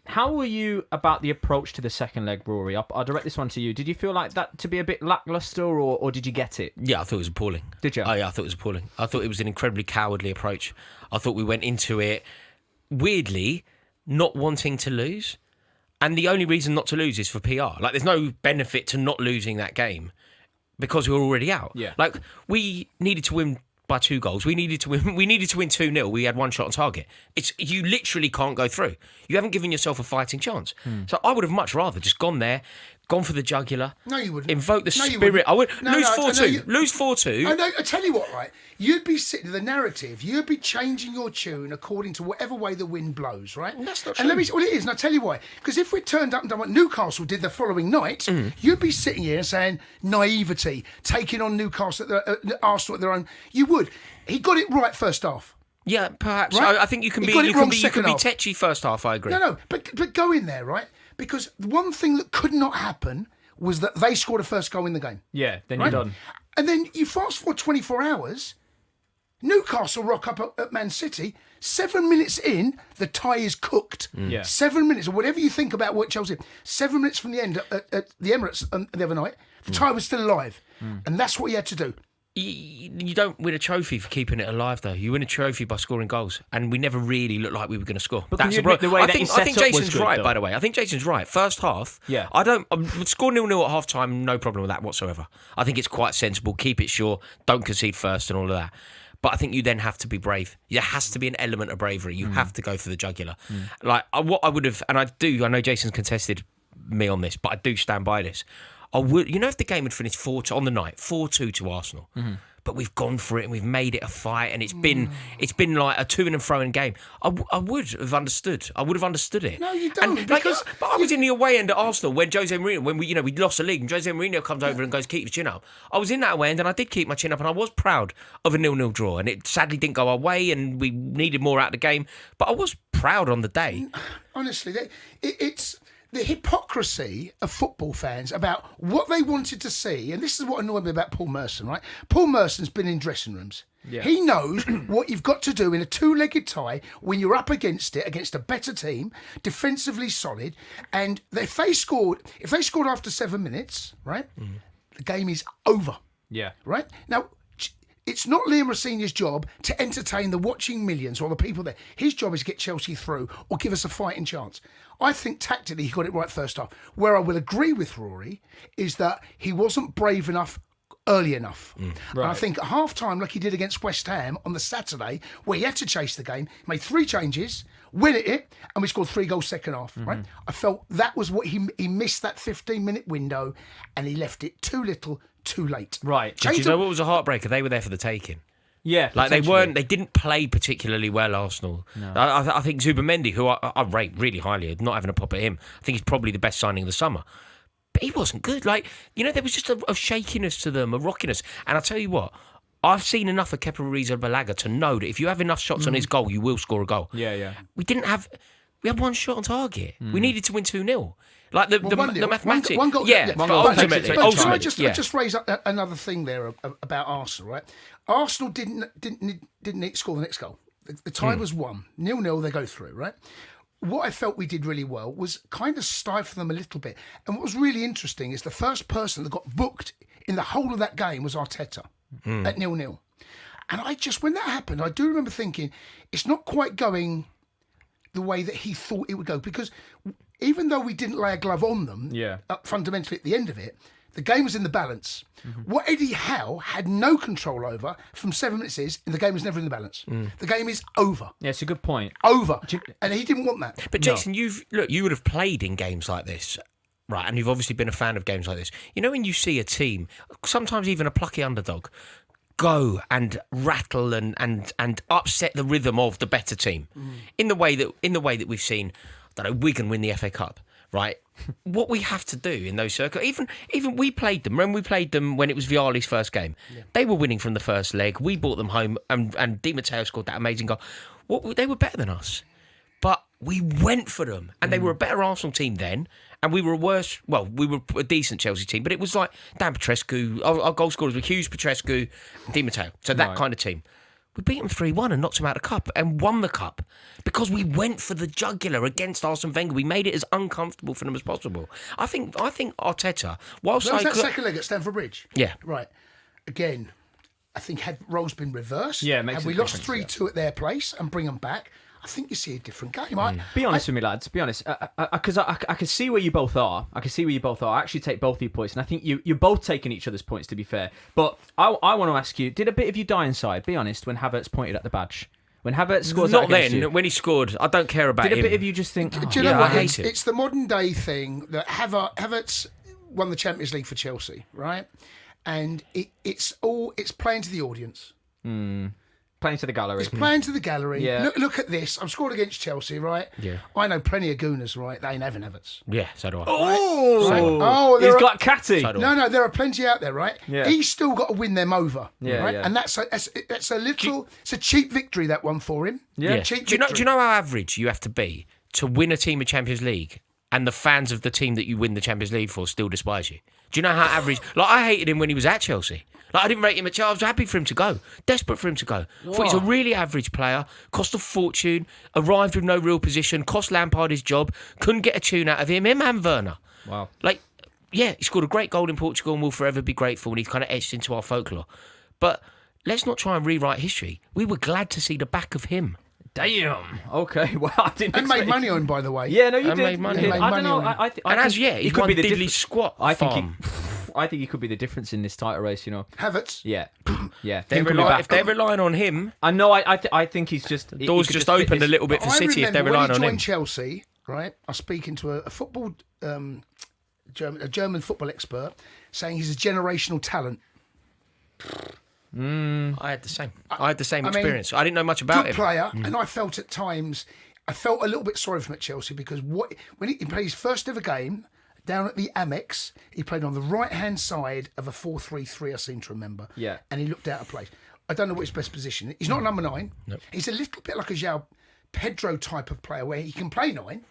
Speaker 1: How were you about the approach to the second leg, Rory? I'll direct this one to you. Did you feel like that to be a bit lacklustre, or did you get it?
Speaker 2: Yeah, I thought it was appalling.
Speaker 1: Did you?
Speaker 2: Oh, yeah, I thought it was appalling. I thought it was an incredibly cowardly approach. I thought we went into it, weirdly, not wanting to lose. And the only reason not to lose is for PR. Like, there's no benefit to not losing that game because we were already out.
Speaker 1: Yeah.
Speaker 2: Like, we needed to win by 2 goals. We needed to win 2-0. We had 1 shot on target. You literally can't go through. You haven't given yourself a fighting chance. So I would have much rather just gone there, gone for the jugular.
Speaker 3: No, you wouldn't.
Speaker 2: Invoke the
Speaker 3: No, you
Speaker 2: spirit.
Speaker 3: wouldn't.
Speaker 2: I would
Speaker 3: No,
Speaker 2: lose
Speaker 3: no, I know
Speaker 2: 4-2.
Speaker 3: you-
Speaker 2: Lose 4-2.
Speaker 3: I know. I tell you what, right? You'd be sitting the narrative. You'd be changing your tune according to whatever way the wind blows, right?
Speaker 2: That's not
Speaker 3: And let
Speaker 2: true.
Speaker 3: me. Well, it is, and I tell you why. Because if we turned up and done what Newcastle did the following night, you'd be sitting here saying naivety, taking on Newcastle, Arsenal at their own. You would. He got it right first half.
Speaker 2: Yeah, perhaps.
Speaker 3: Right?
Speaker 2: I think you can
Speaker 3: He
Speaker 2: be
Speaker 3: got it wrong
Speaker 2: you can
Speaker 3: second
Speaker 2: be
Speaker 3: half.
Speaker 2: tetchy first half. I agree.
Speaker 3: No, but go in there, right? Because the one thing that could not happen was that they scored a first goal in the game.
Speaker 1: Yeah, then
Speaker 3: Right?
Speaker 1: you're done.
Speaker 3: And then you fast forward 24 hours, Newcastle rock up at Man City. 7 minutes in, the tie is cooked.
Speaker 1: Yeah.
Speaker 3: 7 minutes, or whatever you think about what Chelsea. 7 minutes from the end at the Emirates the other night, the tie was still alive. And that's what you had to do.
Speaker 2: You don't win a trophy for keeping it alive, though. You win a trophy by scoring goals, and we never really looked like we were going to score.
Speaker 1: But can
Speaker 2: That's
Speaker 1: you
Speaker 2: the
Speaker 1: admit the way
Speaker 2: I
Speaker 1: that
Speaker 2: think,
Speaker 1: he set
Speaker 2: I think
Speaker 1: up was
Speaker 2: Jason's
Speaker 1: good,
Speaker 2: right,
Speaker 1: though?
Speaker 2: by the way. I think Jason's right. First half,
Speaker 1: Yeah.
Speaker 2: I don't score 0-0 at half time. No problem with that whatsoever. I think it's quite sensible. Keep it short. Don't concede first, and all of that. But I think you then have to be brave. There has to be an element of bravery. You have to go for the jugular. Like what I would have, and I do. I know Jason's contested me on this, but I do stand by this. I would, if the game had finished 4-2 on the night, 4-2 to Arsenal. But we've gone for it and we've made it a fight, and it's been like a to and fro game. I would have understood. I would have understood it.
Speaker 3: No, you don't,
Speaker 2: And,
Speaker 3: because
Speaker 2: but I was in the away end at Arsenal when Jose Mourinho, when we lost the league, and Jose Mourinho comes over and goes, keep your chin up. I was in that away end, and I did keep my chin up, and I was proud of a 0-0 draw. And it sadly didn't go our way, and we needed more out of the game. But I was proud on the day.
Speaker 3: Honestly, it's the hypocrisy of football fans about what they wanted to see, and this is what annoyed me about Paul Merson, right? Paul Merson's been in dressing rooms. Yeah. He knows what you've got to do in a two-legged tie when you're up against a better team, defensively solid, and if they scored after 7 minutes, right, the game is over. Yeah. Right? Now, it's not Liam Rosenior's job to entertain the watching millions or the people there. His job is to get Chelsea through or give us a fighting chance. I think tactically he got it right first half. Where I will agree with Rory is that he wasn't brave enough early enough. Right. And I think at half-time, like he did against West Ham on the Saturday, where he had to chase the game, made 3 changes, win it, and we scored 3 goals second half, right? I felt that was what he missed, that 15-minute window, and he left it too little, too late.
Speaker 2: Right. Did you know what was a heartbreaker? They were there for the taking.
Speaker 1: Yeah,
Speaker 2: like they didn't play particularly well, Arsenal. No. I think Zubimendi, who I rate really highly, not having a pop at him, I think he's probably the best signing of the summer. But he wasn't good. Like, you know, there was just a shakiness to them, a rockiness. And I'll tell you what, I've seen enough of Kepa Arrizabalaga to know that if you have enough shots on his goal, you will score a goal. Yeah. We had 1 shot on target. We needed to win 2-0. Like the mathematics.
Speaker 3: One goal.
Speaker 2: Yeah, ultimately.
Speaker 3: Can I just raise up another thing there about Arsenal, right? Arsenal didn't need to score the next goal. The tie was 1. 0-0, they go through, right? What I felt we did really well was kind of stifle them a little bit. And what was really interesting is the first person that got booked in the whole of that game was Arteta at 0-0. And when that happened, I do remember thinking, it's not quite going the way that he thought it would go. Because even though we didn't lay a glove on them, fundamentally at the end of it, the game was in the balance. What Eddie Howe had no control over from 7 minutes is, the game was never in the balance. The game is over.
Speaker 1: Yeah, it's a good point.
Speaker 3: Over. And he didn't want that.
Speaker 2: But Jason, you would have played in games like this, right? And you've obviously been a fan of games like this. You know, when you see a team, sometimes even a plucky underdog, go and rattle and upset the rhythm of the better team, in the way that we've seen, I don't know, Wigan win the FA Cup, right? What we have to do in those circles, even we played them when it was Vialli's first game. They were winning from the first leg. We brought them home, and Di Matteo scored that amazing goal. They were better than us, but we went for them, and they were a better Arsenal team then, and we were we were a decent Chelsea team, but it was like Dan Petrescu, our goal scorers were Hughes, Petrescu, Di Matteo, so that kind of team. We beat them 3-1 and knocked them out of the cup and won the cup because we went for the jugular against Arsene Wenger. We made it as uncomfortable for them as possible. I think Arteta, whilst
Speaker 3: that second leg at Stamford Bridge?
Speaker 2: Yeah.
Speaker 3: Right. Again, I think had roles been reversed,
Speaker 1: and
Speaker 3: we lost 3-2 at their place and bring them back, I think you see a different game.
Speaker 1: Be honest with me, lads. Be honest, because I can see where you both are. I actually take both of your points, and I think you're both taking each other's points. To be fair, but I want to ask you: did a bit of you die inside? Be honest. When Havertz pointed at the badge, when Havertz scores,
Speaker 2: not then. When he scored, I don't care about him.
Speaker 1: Did a bit of you just think?
Speaker 3: Do you know what? It's the modern day thing that Havertz won the Champions League for Chelsea, right? And it's playing to the audience.
Speaker 1: Playing to the gallery.
Speaker 3: It's playing to the gallery. Yeah. Look at this. I'm scored against Chelsea, right?
Speaker 2: Yeah.
Speaker 3: I know plenty of gooners, right? They ain't having Havertz.
Speaker 2: Yeah, so do I.
Speaker 1: Oh, he's got catty.
Speaker 2: So
Speaker 3: no, there are plenty out there, right?
Speaker 1: Yeah.
Speaker 3: He's still got to win them over, right?
Speaker 1: Yeah.
Speaker 3: And that's a little. It's a cheap victory, that one for him.
Speaker 2: Yeah.
Speaker 3: Cheap
Speaker 2: do you know how average you have to be to win a team of Champions League, and the fans of the team that you win the Champions League for still despise you? Do you know how average? Like, I hated him when he was at Chelsea. Like, I didn't rate him at Chelsea. I was happy for him to go. Desperate for him to go. I thought he's a really average player. Cost a fortune. Arrived with no real position. Cost Lampard his job. Couldn't get a tune out of him. Him and Werner.
Speaker 1: Wow.
Speaker 2: Like, yeah, he scored a great goal in Portugal and we'll forever be grateful, and he's kind of etched into our folklore. But let's not try and rewrite history. We were glad to see the back of him.
Speaker 1: Damn. Okay. Well, I didn't.
Speaker 3: And made money on him, by the way.
Speaker 1: Yeah, no, you
Speaker 2: and
Speaker 1: did.
Speaker 2: Made money.
Speaker 1: I don't know. I
Speaker 2: he won diddly squat.
Speaker 1: I think he could be the difference in this title race. You know,
Speaker 3: Havertz.
Speaker 1: Yeah.
Speaker 2: If they're relying on him,
Speaker 1: I know. I think he's just
Speaker 2: the doors just opened a little bit for City if they're relying on him.
Speaker 3: When he joined Chelsea, right? I was speaking to a football German football expert saying he's a generational talent.
Speaker 2: I had the same experience. I didn't know much about him.
Speaker 3: Good player, and I felt at times, I felt a little bit sorry for him at Chelsea because when he played his first ever game down at the Amex, he played on the right-hand side of a 4-3-3, I seem to remember.
Speaker 1: Yeah.
Speaker 3: And he looked out of place. I don't know what his best position is. He's not number 9.
Speaker 2: Nope.
Speaker 3: He's a little bit like a João Pedro type of player where he can play 9,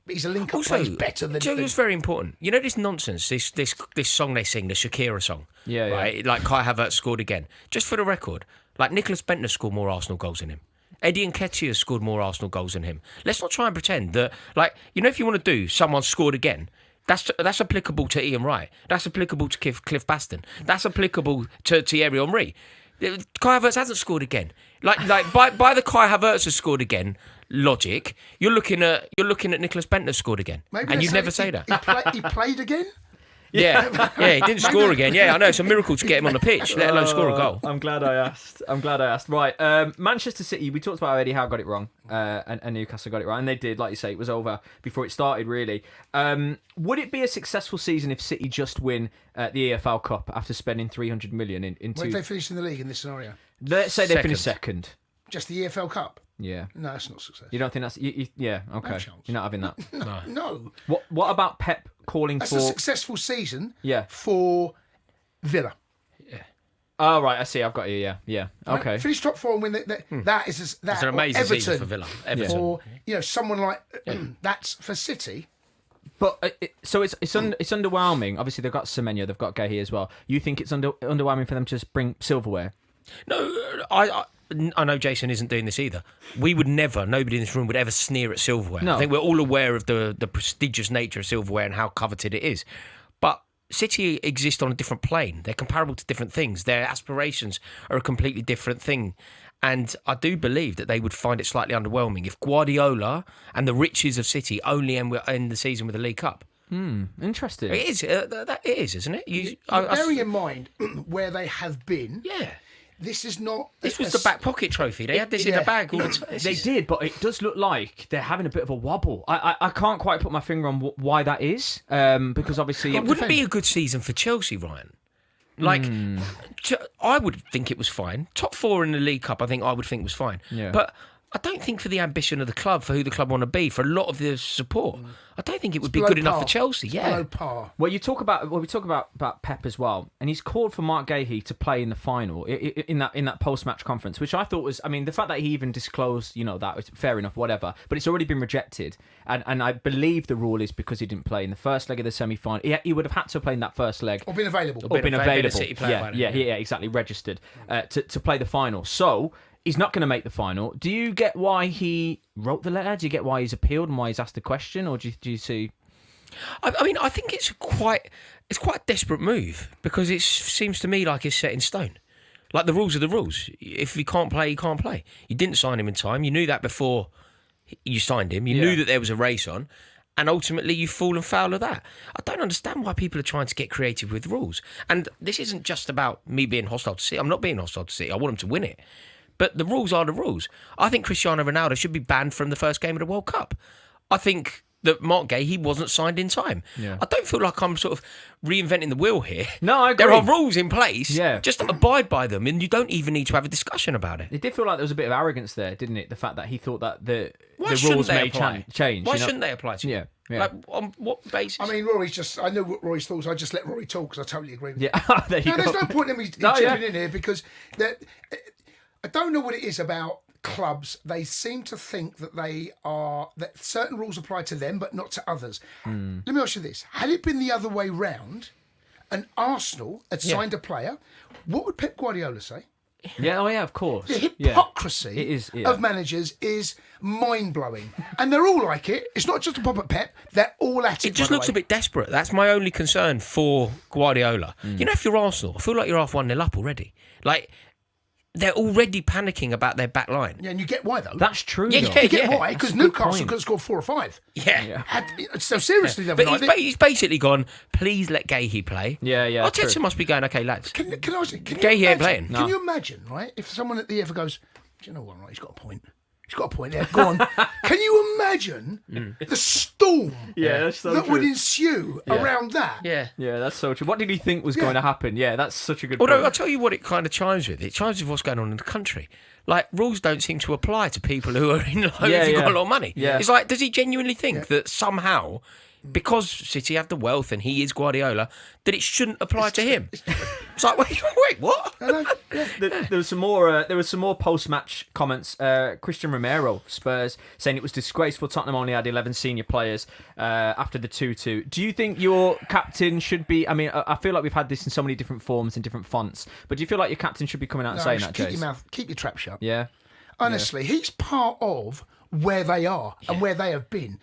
Speaker 3: he's a link-up
Speaker 2: Also,
Speaker 3: player. He's better than...
Speaker 2: do you know what's very important? You know this nonsense, this song they sing, the Shakira song?
Speaker 1: Yeah.
Speaker 2: Right? Like Kai Havertz scored again. Just for the record, like Nicholas Bentner scored more Arsenal goals than him. Eddie Nketiah scored more Arsenal goals than him. Let's not try and pretend that, like, you know, if you want to do someone scored again, that's applicable to Ian Wright. That's applicable to Cliff Baston. That's applicable to Thierry Henry. Kai Havertz hasn't scored again. Like by the Kai Havertz has scored again logic, you're looking at Nicholas Bentner scored again,
Speaker 3: Maybe
Speaker 2: and you'd never say that.
Speaker 3: He played again?
Speaker 2: Yeah, he didn't score again. Yeah, I know, it's a miracle to get him on the pitch, let alone score a goal.
Speaker 1: I'm glad I asked. Right, Manchester City, we talked about Eddie Howe got it wrong, and Newcastle got it right, and they did, like you say, it was over before it started, really. Would it be a successful season if City just win the EFL Cup after spending 300 million in
Speaker 3: Where did they finish in the league in this scenario?
Speaker 1: Let's say they finish second.
Speaker 3: Just the EFL Cup?
Speaker 1: Yeah.
Speaker 3: No, that's not success.
Speaker 1: You don't think that's... yeah, okay.
Speaker 3: No chance.
Speaker 1: You're not having that.
Speaker 3: No.
Speaker 1: What about Pep calling
Speaker 3: That's
Speaker 1: for...
Speaker 3: a successful season
Speaker 1: Yeah.
Speaker 3: for Villa.
Speaker 1: Oh, right, I see. I've got you, yeah.
Speaker 3: Right?
Speaker 1: Okay.
Speaker 3: Finish top four and win that is that.
Speaker 2: It's an amazing
Speaker 3: Everton,
Speaker 2: season for Villa. Everton.
Speaker 3: Or someone like that's for City.
Speaker 1: But so it's underwhelming. Obviously, they've got Semenyo, they've got Gahey as well. You think it's underwhelming for them to just bring silverware?
Speaker 2: No, I know Jason isn't doing this either. We would never, nobody in this room would ever sneer at silverware.
Speaker 1: No.
Speaker 2: I think we're all aware of the prestigious nature of silverware and how coveted it is. But City exist on a different plane. They're comparable to different things. Their aspirations are a completely different thing. And I do believe that they would find it slightly underwhelming if Guardiola and the riches of City only end the season with a League Cup.
Speaker 1: Interesting.
Speaker 2: It is. It is, isn't it?
Speaker 3: Bearing in mind where they have been,
Speaker 2: Yeah.
Speaker 3: this is not.
Speaker 2: This was the back pocket trophy. They had this in the bag all the time.
Speaker 1: They did, but it does look like they're having a bit of a wobble. I can't quite put my finger on why that is, because obviously...
Speaker 2: It wouldn't be a good season for Chelsea, Ryan. Like, I would think it was fine. Top four in the League Cup, I would think was fine.
Speaker 1: Yeah.
Speaker 2: But I don't think for the ambition of the club, for who the club want to be, for a lot of the support, I don't think it would be good enough for Chelsea. Yeah.
Speaker 3: Below par.
Speaker 1: Well, we talk about Pep as well, and he's called for Mark Gahey to play in the final in that post-match conference, which I thought was, I mean, the fact that he even disclosed, that was fair enough, whatever, but it's already been rejected, and I believe the rule is because he didn't play in the first leg of the semi-final. He would have had to play in that first leg
Speaker 3: Or been available.
Speaker 1: or been available.
Speaker 2: City player
Speaker 1: Yeah, exactly, registered to play the final. So he's not going to make the final. Do you get why he wrote the letter? Do you get why he's appealed and why he's asked the question, or do you see?
Speaker 2: I mean, I think it's quite a desperate move because it seems to me like it's set in stone. Like the rules are the rules. If he can't play, he can't play. You didn't sign him in time. You knew that before you signed him. You knew that there was a race on. And ultimately, you've fallen foul of that. I don't understand why people are trying to get creative with rules. And this isn't just about me being hostile to City. I'm not being hostile to City. I want them to win it. But the rules are the rules. I think Cristiano Ronaldo should be banned from the first game of the World Cup. I think that Mark Gahey, he wasn't signed in time.
Speaker 1: Yeah.
Speaker 2: I don't feel like I'm sort of reinventing the wheel here.
Speaker 1: No, I agree.
Speaker 2: There are rules in place.
Speaker 1: Yeah.
Speaker 2: Just abide by them, and you don't even need to have a discussion about it.
Speaker 1: It did feel like there was a bit of arrogance there, didn't it? The fact that he thought that the
Speaker 2: shouldn't
Speaker 1: rules
Speaker 2: they
Speaker 1: may
Speaker 2: apply?
Speaker 1: change.
Speaker 2: Why shouldn't they apply to you?
Speaker 1: Yeah. Yeah.
Speaker 2: Like, on what basis?
Speaker 3: I mean, I know what Rory's thoughts. I just let Rory talk because I totally agree with him.
Speaker 1: Yeah, there you go.
Speaker 3: There's no point in me chipping in here because I don't know what it is about clubs. They seem to think that that certain rules apply to them but not to others. Let me ask you this. Had it been the other way round and Arsenal had signed a player, what would Pep Guardiola say?
Speaker 1: Yeah, of course.
Speaker 3: The hypocrisy of managers is mind-blowing. And they're all like it. It's not just a pop at Pep. They're all at it.
Speaker 2: It just looks a bit desperate. That's my only concern for Guardiola. You know, if you're Arsenal, I feel like you're half 1-0 up already. Like, they're already panicking about their back line.
Speaker 3: Yeah, and you get why, though.
Speaker 1: That's true.
Speaker 2: Yeah,
Speaker 1: though.
Speaker 3: You get why? Because Newcastle could have scored 4 or 5.
Speaker 2: Yeah.
Speaker 3: So seriously,
Speaker 2: But he's basically gone, please let Gahey play.
Speaker 1: Yeah.
Speaker 2: Arteta must be going, okay, lads.
Speaker 3: Can
Speaker 2: Gahey ain't playing.
Speaker 3: Can you imagine, right, if someone at the EFL goes, do you know what, right, he's got a point. He's got a point there. Go on. Can you imagine the storm
Speaker 1: that's so
Speaker 3: that
Speaker 1: true.
Speaker 3: would ensue around that?
Speaker 2: Yeah.
Speaker 1: Yeah, that's so true. What did he think was going to happen? Yeah, that's such a good
Speaker 2: Although,
Speaker 1: point.
Speaker 2: I'll tell you what it kind of chimes with. It chimes with what's going on in the country. Like, rules don't seem to apply to people who are in low if you've got a lot of money.
Speaker 1: Yeah.
Speaker 2: It's like, does he genuinely think that somehow because City have the wealth and he is Guardiola, that it shouldn't apply to him. It's like, wait, what?
Speaker 1: There was some more. There was some more post-match comments. Christian Romero, Spurs, saying it was disgraceful. Tottenham only had 11 senior players after the 2-2. Do you think your captain should be? I mean, I feel like we've had this in so many different forms and different fonts. But do you feel like your captain should be coming out and saying that, Jace?
Speaker 3: Keep your trap shut.
Speaker 1: Yeah.
Speaker 3: Honestly, he's part of where they are and where they have been.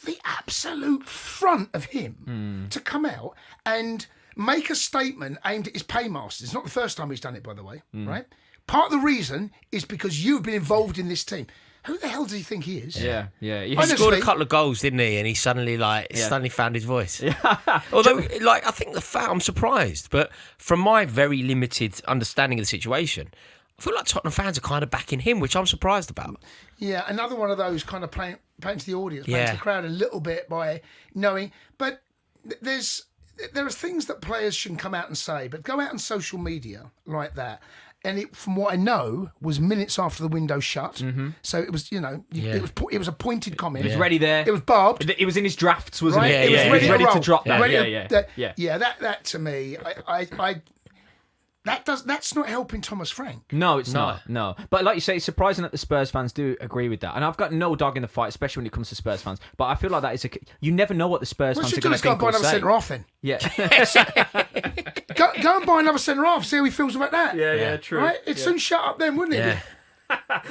Speaker 3: The absolute front of him to come out and make a statement aimed at his paymasters. It's not the first time he's done it, by the way, right? Part of the reason is because you've been involved in this team. Who the hell does he think he is?
Speaker 1: Yeah.
Speaker 2: He scored a couple of goals, didn't he? And he suddenly found his voice. Although, I think I'm surprised, but from my very limited understanding of the situation, I feel like Tottenham fans are kind of backing him, which I'm surprised about.
Speaker 3: Yeah, another one of those kind of playing to the audience, playing to the crowd a little bit by knowing. But there are things that players shouldn't come out and say, but go out on social media like that. And it, from what I know, was minutes after the window shut. Mm-hmm. So it was, it was a pointed comment.
Speaker 1: It was ready there.
Speaker 3: It was barbed.
Speaker 1: It was in his drafts, wasn't it?
Speaker 3: It was ready
Speaker 1: to drop that.
Speaker 3: That to me, that's not helping Thomas Frank.
Speaker 1: No, it's not. No. But like you say, it's surprising that the Spurs fans do agree with that. And I've got no dog in the fight, especially when it comes to Spurs fans. But I feel like that is you never know what the Spurs fans are going to think or say.
Speaker 3: Go and buy another centre-half then.
Speaker 1: Yeah.
Speaker 3: go and buy another centre-half, see how he feels about that.
Speaker 1: Yeah, true.
Speaker 3: Right? It'd soon shut up then, wouldn't it?
Speaker 2: Yeah.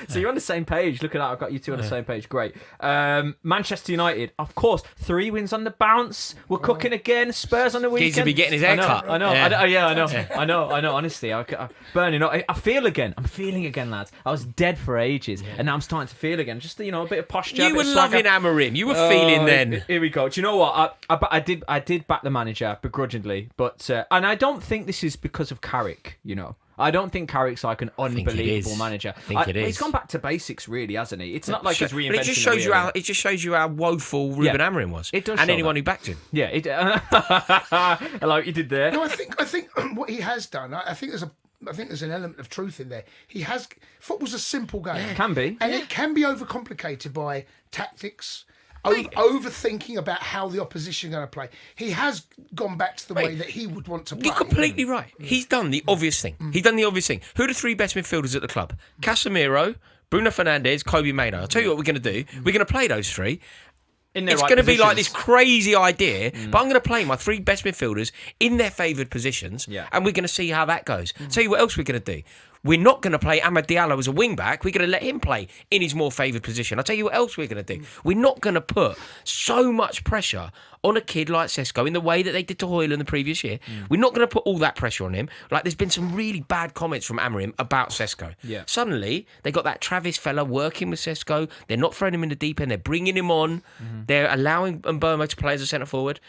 Speaker 1: So you're on the same page. Look at that. I've got you two on the same page. Great. Manchester United, of course, 3 wins on the bounce. We're cooking again. Spurs on the weekend.
Speaker 2: He's to be getting his hair cut.
Speaker 1: I know. I know. Honestly, I'm burning up. I feel again. I'm feeling again, lads. I was dead for ages, and now I'm starting to feel again. Just a bit of posture.
Speaker 2: You were loving Amorim. You were feeling then.
Speaker 1: Here we go. Do you know what? I did back the manager begrudgingly, but and I don't think this is because of Carrick. I don't think Carrick's like an unbelievable manager.
Speaker 2: I think it is.
Speaker 1: He's gone back to basics, really, hasn't he? It's not like he's reinventing.
Speaker 2: But it just shows you how woeful Ruben Amorim was.
Speaker 1: It does.
Speaker 2: And anyone who backed him.
Speaker 1: Yeah. I like what you did there.
Speaker 3: No, I think what he has done. I think there's an element of truth in there. Football's a simple game.
Speaker 1: It can be,
Speaker 3: and it can be overcomplicated by tactics. Overthinking about how the opposition are going to play. He has gone back to the way that he would want to play.
Speaker 2: You're completely right. He's done the obvious thing. He's done the obvious thing. Who are the 3 best midfielders at the club? Casemiro, Bruno Fernandes, Kobe Mainoo. I'll tell you what we're going to do. We're going to play those 3. It's going to be like this crazy idea, but I'm going to play my 3 best midfielders in their favoured positions, and we're going to see how that goes. Tell you what else we're going to do. We're not going to play Amad Diallo as a wing-back. We're going to let him play in his more favoured position. I'll tell you what else we're going to do. We're not going to put so much pressure on a kid like Sesko in the way that they did to Hoyle in the previous year. We're not going to put all that pressure on him. Like, there's been some really bad comments from Amorim about Sesko. Yeah. Suddenly, they got that Travis fella working with Sesko. They're not throwing him in the deep end. They're bringing him on. They're allowing Mbeumo to play as a centre-forward.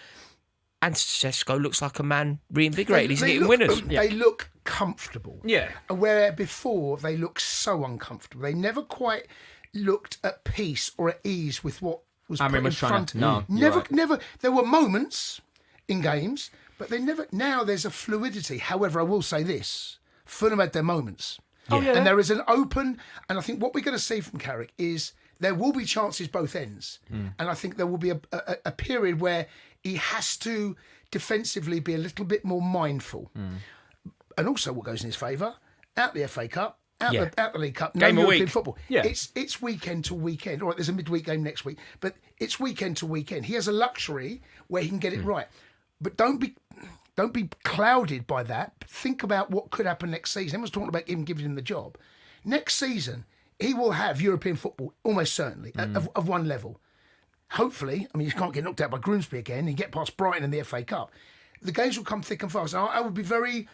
Speaker 2: And Sesko looks like a man reinvigorated. He's hitting winners.
Speaker 3: They look comfortable.
Speaker 1: Yeah.
Speaker 3: Where before they looked so uncomfortable. They never quite looked at peace or at ease with what was put in front. Never. There were moments in games, but they never. Now there's a fluidity. However, I will say this: Fulham had their moments. And there is an open. And I think what we're going to see from Carrick is there will be chances both ends, and I think there will be a period where he has to defensively be a little bit more mindful. And also what goes in his favour, out the FA Cup, out the League Cup, no European football. Yeah. It's weekend to weekend. All right, there's a midweek game next week, but it's weekend to weekend. He has a luxury where he can get it right. But don't be clouded by that. Think about what could happen next season. Everyone's talking about him giving him the job. Next season, he will have European football, almost certainly, of one level. Hopefully, I mean, you can't get knocked out by Grimsby again and get past Brighton in the FA Cup. The games will come thick and fast. I would be very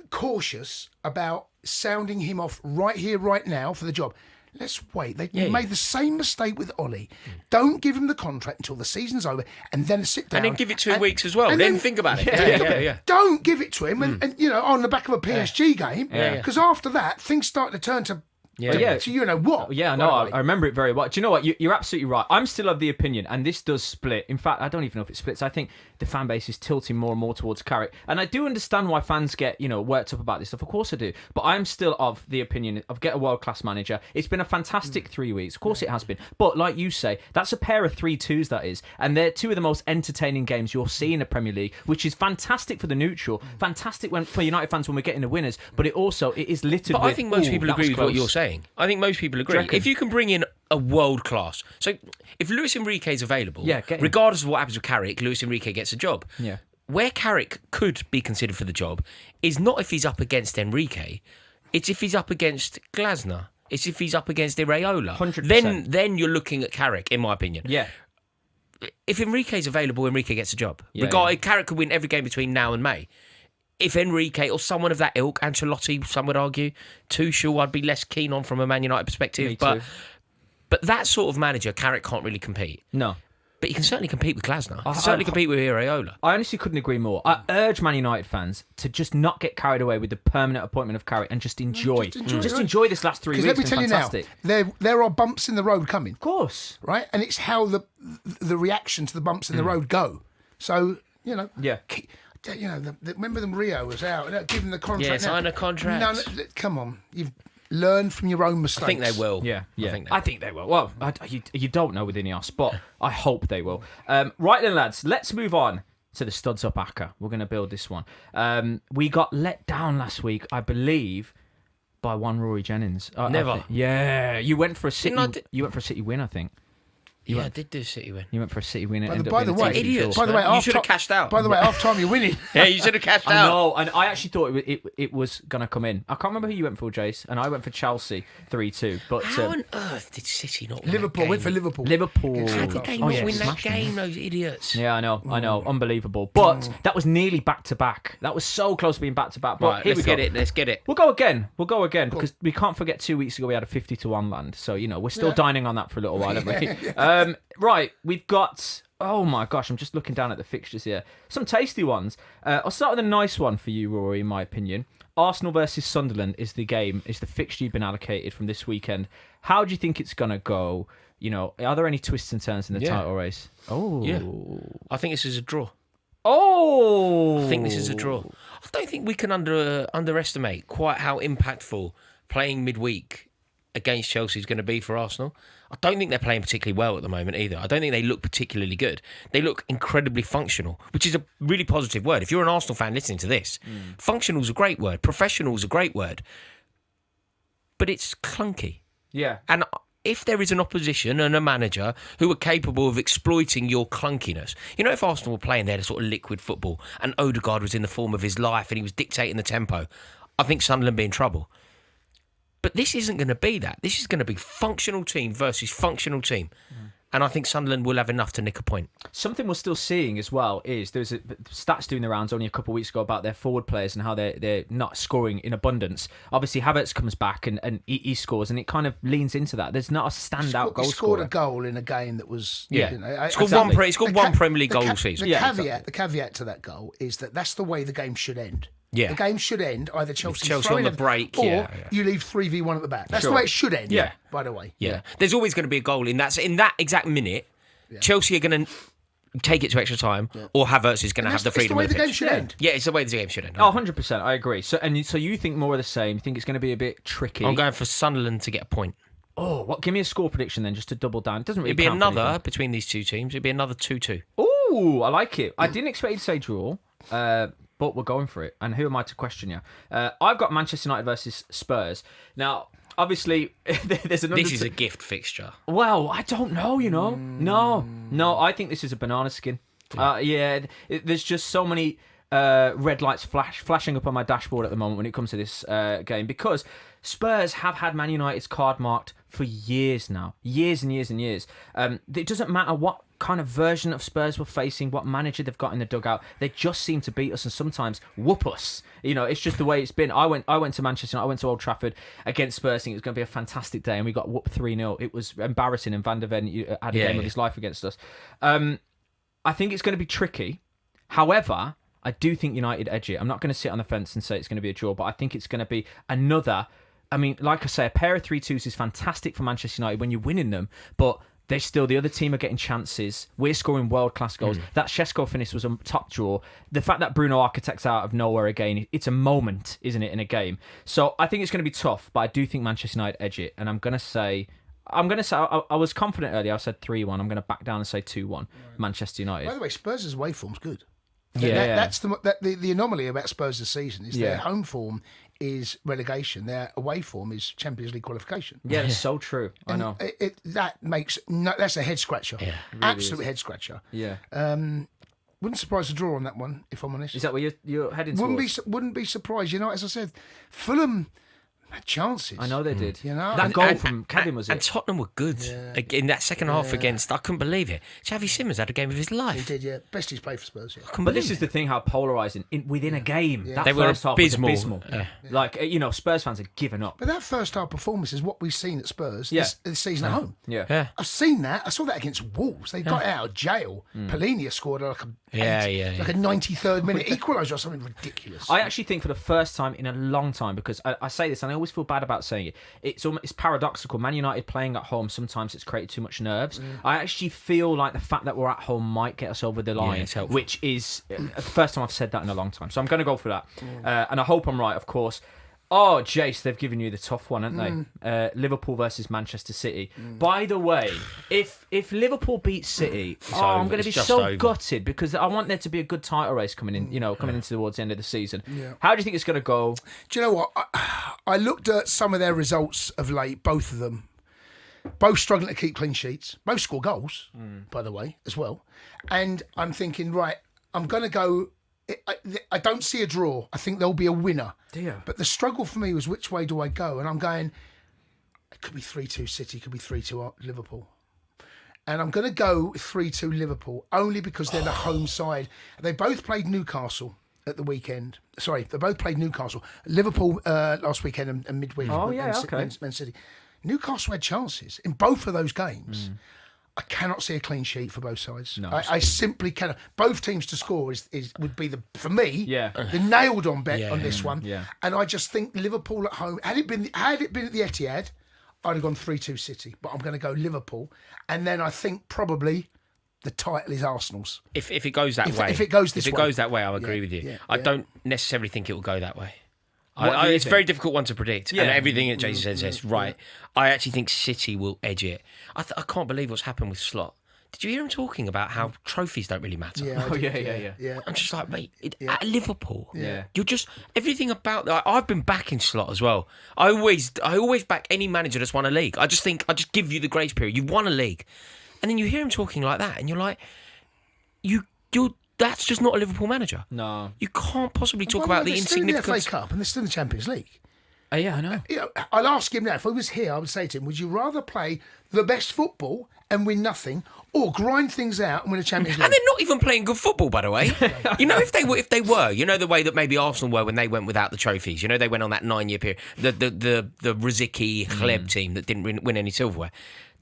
Speaker 3: cautious about sounding him off right here, right now for the job. Let's wait. They made the same mistake with Ollie. Don't give him the contract until the season's over and then sit down.
Speaker 2: And then give it 2 weeks as well. Then think about it.
Speaker 3: Don't give it to him and on the back of a PSG game, because after that, things start to turn to you know what?
Speaker 1: Yeah, no, I remember it very well. Do you know what? You're absolutely right. I'm still of the opinion, and this does split. In fact, I don't even know if it splits. I think the fan base is tilting more and more towards Carrick. And I do understand why fans get, worked up about this stuff. Of course I do. But I'm still of the opinion of get a world-class manager. It's been a fantastic 3 weeks. Of course it has been. But like you say, that's a pair of 3-2s, that is. And they're two of the most entertaining games you'll see in the Premier League, which is fantastic for the neutral, fantastic for United fans when we're getting the winners. But it is littered with...
Speaker 2: But I think most people agree with what you're saying. I think most people agree. If you can bring in a world class, so if Luis Enrique is available, regardless of what happens with Carrick, Luis Enrique gets a job.
Speaker 1: Yeah.
Speaker 2: Where Carrick could be considered for the job is not if he's up against Enrique, it's if he's up against Glasner. It's if he's up against Iraola.
Speaker 1: 100%.
Speaker 2: Then you're looking at Carrick, in my opinion.
Speaker 1: Yeah.
Speaker 2: If Enrique's available, Enrique gets a job.
Speaker 1: Yeah.
Speaker 2: Carrick could win every game between now and May. If Enrique or someone of that ilk, Ancelotti, some would argue, Tuchel, I'd be less keen on from a Man United perspective.
Speaker 1: Me too.
Speaker 2: But that sort of manager, Carrick can't really compete.
Speaker 1: No.
Speaker 2: But he can certainly compete with Glasner. He can certainly compete with Iraola.
Speaker 1: I honestly couldn't agree more. I urge Man United fans to just not get carried away with the permanent appointment of Carrick and just enjoy. Just enjoy this last 3 weeks.
Speaker 3: Let me tell
Speaker 1: fantastic.
Speaker 3: you now, there are bumps in the road coming.
Speaker 1: Of course.
Speaker 3: Right? And it's how the reaction to the bumps in the road go. So,
Speaker 1: Yeah.
Speaker 3: Remember them Rio was out, give them the contract.
Speaker 2: Yeah, sign a contract.
Speaker 3: No, come on. You've learned from your own mistakes.
Speaker 2: I think they will.
Speaker 1: Yeah.
Speaker 2: I think they will.
Speaker 1: Well, you don't know with Ineos, but I hope they will. Right then, lads, let's move on to the Studs Up Acca. We're going to build this one. We got let down last week, I believe, by one Rory Jennings.
Speaker 2: Never.
Speaker 1: You went for a City. You went for a City win, I think.
Speaker 2: I did do a City win.
Speaker 1: You went for a City win.
Speaker 3: By the way,
Speaker 2: idiots.
Speaker 3: By the way,
Speaker 2: you should have cashed out.
Speaker 3: By the way, half time you're winning.
Speaker 2: Yeah, you should have cashed out.
Speaker 1: I know, and I actually thought it was going to come in. I can't remember who you went for, Jace, and I went for Chelsea 3-2. But
Speaker 2: how on earth did City not win
Speaker 3: Liverpool?
Speaker 2: that
Speaker 3: Went
Speaker 2: game?
Speaker 3: for Liverpool.
Speaker 2: How did they not win that game, those idiots?
Speaker 1: Yeah, I know. Unbelievable. But that was nearly back-to-back. That was so close to being back-to-back. But
Speaker 2: Right, let's get it.
Speaker 1: We'll go again because we can't forget 2 weeks ago we had a 50-1 land. So, we're still dining on that for a little while, haven't we? Right, we've got... Oh my gosh, I'm just looking down at the fixtures here. Some tasty ones. I'll start with a nice one for you, Rory, in my opinion. Arsenal versus Sunderland is the fixture you've been allocated from this weekend. How do you think it's going to go? Are there any twists and turns in the title race? Oh.
Speaker 2: Yeah. I think this is a draw.
Speaker 1: Oh.
Speaker 2: I think this is a draw. I don't think we can underestimate quite how impactful playing midweek against Chelsea is going to be for Arsenal. I don't think they're playing particularly well at the moment either. I don't think they look particularly good. They look incredibly functional, which is a really positive word. If you're an Arsenal fan listening to this, functional is a great word. Professional is a great word. But it's clunky.
Speaker 1: Yeah.
Speaker 2: And if there is an opposition and a manager who are capable of exploiting your clunkiness, if Arsenal were playing their sort of liquid football and Odegaard was in the form of his life and he was dictating the tempo, I think Sunderland would be in trouble. But this isn't going to be that. This is going to be functional team versus functional team. And I think Sunderland will have enough to nick a point.
Speaker 1: Something we're still seeing as well is there's stats doing the rounds only a couple of weeks ago about their forward players and how they're not scoring in abundance. Obviously, Havertz comes back and he scores, and it kind of leans into that. There's not a standout goal scorer.
Speaker 3: He scored a goal in a game that was...
Speaker 2: He scored one Premier League goal all season.
Speaker 3: The caveat to that goal is that's the way the game should end.
Speaker 2: Yeah.
Speaker 3: The game should end either Chelsea
Speaker 2: on the break,
Speaker 3: or you leave 3v1 at the back. That's the way it should end.
Speaker 2: Yeah.
Speaker 3: By the way.
Speaker 2: Yeah. There's always going to be a goal in that exact minute. Yeah. Chelsea are going to take it to extra time, or Havertz is going to have the freedom of the pitch.
Speaker 3: It's the way the game should end.
Speaker 2: Yeah, it's the way the game should end.
Speaker 1: Oh, 100%. I agree. So you think more of the same? You think it's going to be a bit tricky?
Speaker 2: I'm going for Sunderland to get a point.
Speaker 1: Oh, what? Give me a score prediction then, just to double down. It doesn't really.
Speaker 2: It'd be another between these two teams. It'd be another 2-2.
Speaker 1: Oh, I like it. I didn't expect you to say draw. But we're going for it. And who am I to question you? I've got Manchester United versus Spurs. Now, obviously, there's another...
Speaker 2: This is a gift fixture.
Speaker 1: Well, I don't know, No, I think this is a banana skin. There's just so many red lights flashing up on my dashboard at the moment when it comes to this game, because Spurs have had Man United's card marked for years now. Years and years and years. It doesn't matter what kind of version of Spurs we're facing, what manager they've got in the dugout, they just seem to beat us and sometimes whoop us. It's just the way it's been. I went to Manchester United, I went to Old Trafford against Spurs, thinking it was going to be a fantastic day, and we got whooped 3-0. It was embarrassing, and Van der Ven had a game of his life against us. I think it's going to be tricky. However, I do think United edge it. I'm not going to sit on the fence and say it's going to be a draw, but I think it's going to be another... I mean, like I say, a pair of 3-2s is fantastic for Manchester United when you're winning them, but the other team are getting chances. We're scoring world-class goals. That Šeško finish was a top draw. The fact that Bruno architects out of nowhere again, it's a moment, isn't it, in a game? So I think it's going to be tough, but I do think Manchester United edge it. And I'm going to say, I was confident earlier. I said 3-1. I'm going to back down and say 2-1, Manchester United.
Speaker 3: By the way, Spurs' away form's good.
Speaker 1: Yeah.
Speaker 3: That's the anomaly about Spurs this season is their home form is relegation. Their away form is Champions League qualification.
Speaker 1: Yeah, that's so true. I know.
Speaker 3: That's a head scratcher.
Speaker 2: Yeah,
Speaker 1: really
Speaker 3: absolute
Speaker 1: is.
Speaker 3: head scratcher.
Speaker 1: Yeah.
Speaker 3: Wouldn't surprise a draw on that one, if I'm honest.
Speaker 1: Is that where you're heading towards?
Speaker 3: Wouldn't be surprised. You know, as I said, Fulham had chances.
Speaker 1: I know they did.
Speaker 3: You know,
Speaker 1: that goal from Kevin was it?
Speaker 2: And Tottenham were good in that second half against. I couldn't believe it. Xavi Simons had a game of his
Speaker 3: He
Speaker 2: life.
Speaker 3: did, yeah. Best he's played for Spurs. Yeah.
Speaker 1: But this is the thing: how polarising within a game. That
Speaker 2: They were
Speaker 1: first half was
Speaker 2: abysmal.
Speaker 1: abysmal. Like Spurs fans had given up.
Speaker 3: But that first half performance is what we've seen at Spurs
Speaker 1: Yeah.
Speaker 3: this season at home.
Speaker 1: Yeah.
Speaker 3: I've seen that. I saw that against Wolves. They got out of jail. Polina scored like a 93rd minute equaliser or something ridiculous.
Speaker 1: I actually think for the first time in a long time, because I say this and I always feel bad about saying it, it's paradoxical. Man United playing at home, sometimes it's created too much nerves. I actually feel like the fact that we're at home might get us over the line,
Speaker 2: it's helpful.
Speaker 1: which is the first time I've said that in a long time. So I'm going to go for that. And I hope I'm right, of course. Oh, Jace, they've given you the tough one, haven't they? Liverpool versus Manchester City. By the way, if Liverpool beats City, I'm going to be so gutted because I want there to be a good title race coming in, coming into towards the end of the season. Yeah. How do you think it's going to go?
Speaker 3: Do you know what? I looked at some of their results of late, both of them. Both struggling to keep clean sheets. Both score goals, by the way, as well. And I'm thinking, right, I'm going to go... I don't see a draw. I think there'll be a winner. But the struggle for me was which way do I go? And I'm going, it could be 3-2 City, it could be 3-2 Liverpool. And I'm going to go 3-2 Liverpool only because they're the home side. They both played Newcastle at the weekend. Sorry, they both played Newcastle. Liverpool last weekend and midweek. Man City. Newcastle had chances in both of those games. I cannot see a clean sheet for both sides. No, I simply cannot. Both teams to score would be for me the nailed on bet on this one. Yeah. And I just think Liverpool at home. Had it been at the Etihad, I'd have gone 3-2 City. But I'm going to go Liverpool, and then I think probably the title is Arsenal's.
Speaker 2: If it goes that way,
Speaker 3: if it goes this way,
Speaker 2: goes that way, I'll agree with you. I don't necessarily think it will go that way. It's a very difficult one to predict. And everything that Jason says, right. I actually think City will edge it. I can't believe what's happened with Slot. Did you hear him talking about how trophies don't really matter?
Speaker 3: Yeah.
Speaker 2: I'm just like, mate, at Liverpool, you're just everything about that. I've been backing Slot as well. I always back any manager that's won a league. I just give you the grace period. You've won a league, and then you hear him talking like that, and you're like, you're. That's just not a Liverpool manager.
Speaker 1: No.
Speaker 2: You can't possibly talk about the insignificance.
Speaker 3: They're still in the FA Cup and they're still in the Champions League.
Speaker 1: Yeah, I know.
Speaker 3: I'll ask him now, if I was here, I would say to him, would you rather play the best football and win nothing or grind things out and win a Champions League?
Speaker 2: And they're not even playing good football, by the way. If they were, the way that maybe Arsenal were when they went without the trophies. They went on that 9-year period. The Riziki Hleb team that didn't win any silverware.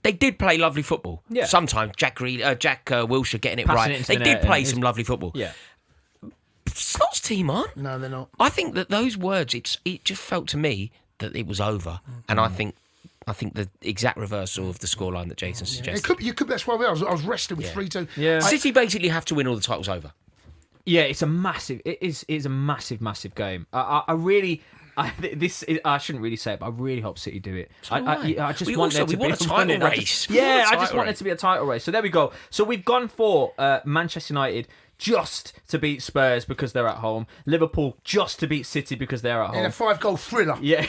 Speaker 2: They did play lovely football. Yeah. Sometimes Jack Wilshere getting it
Speaker 1: Passing
Speaker 2: right.
Speaker 1: It
Speaker 2: they did play some lovely football.
Speaker 1: Yeah.
Speaker 2: Slot's team aren't.
Speaker 3: No, they're not.
Speaker 2: I think that those words, it just felt to me that it was over. And I think the exact reversal of the scoreline that Jason suggested.
Speaker 3: You could. That's why I was wrestling with 3-2.
Speaker 1: Yeah.
Speaker 2: City basically have to win all the titles over.
Speaker 1: Yeah, it's a massive. It is a massive game. I shouldn't really say it, but I really hope City do it. I just want there to be a
Speaker 2: title race.
Speaker 1: I just want there to be a title race. So there we go. So we've gone for Manchester United just to beat Spurs because they're at home. Liverpool just to beat City because they're at home.
Speaker 3: In a 5-goal thriller.
Speaker 1: Yeah,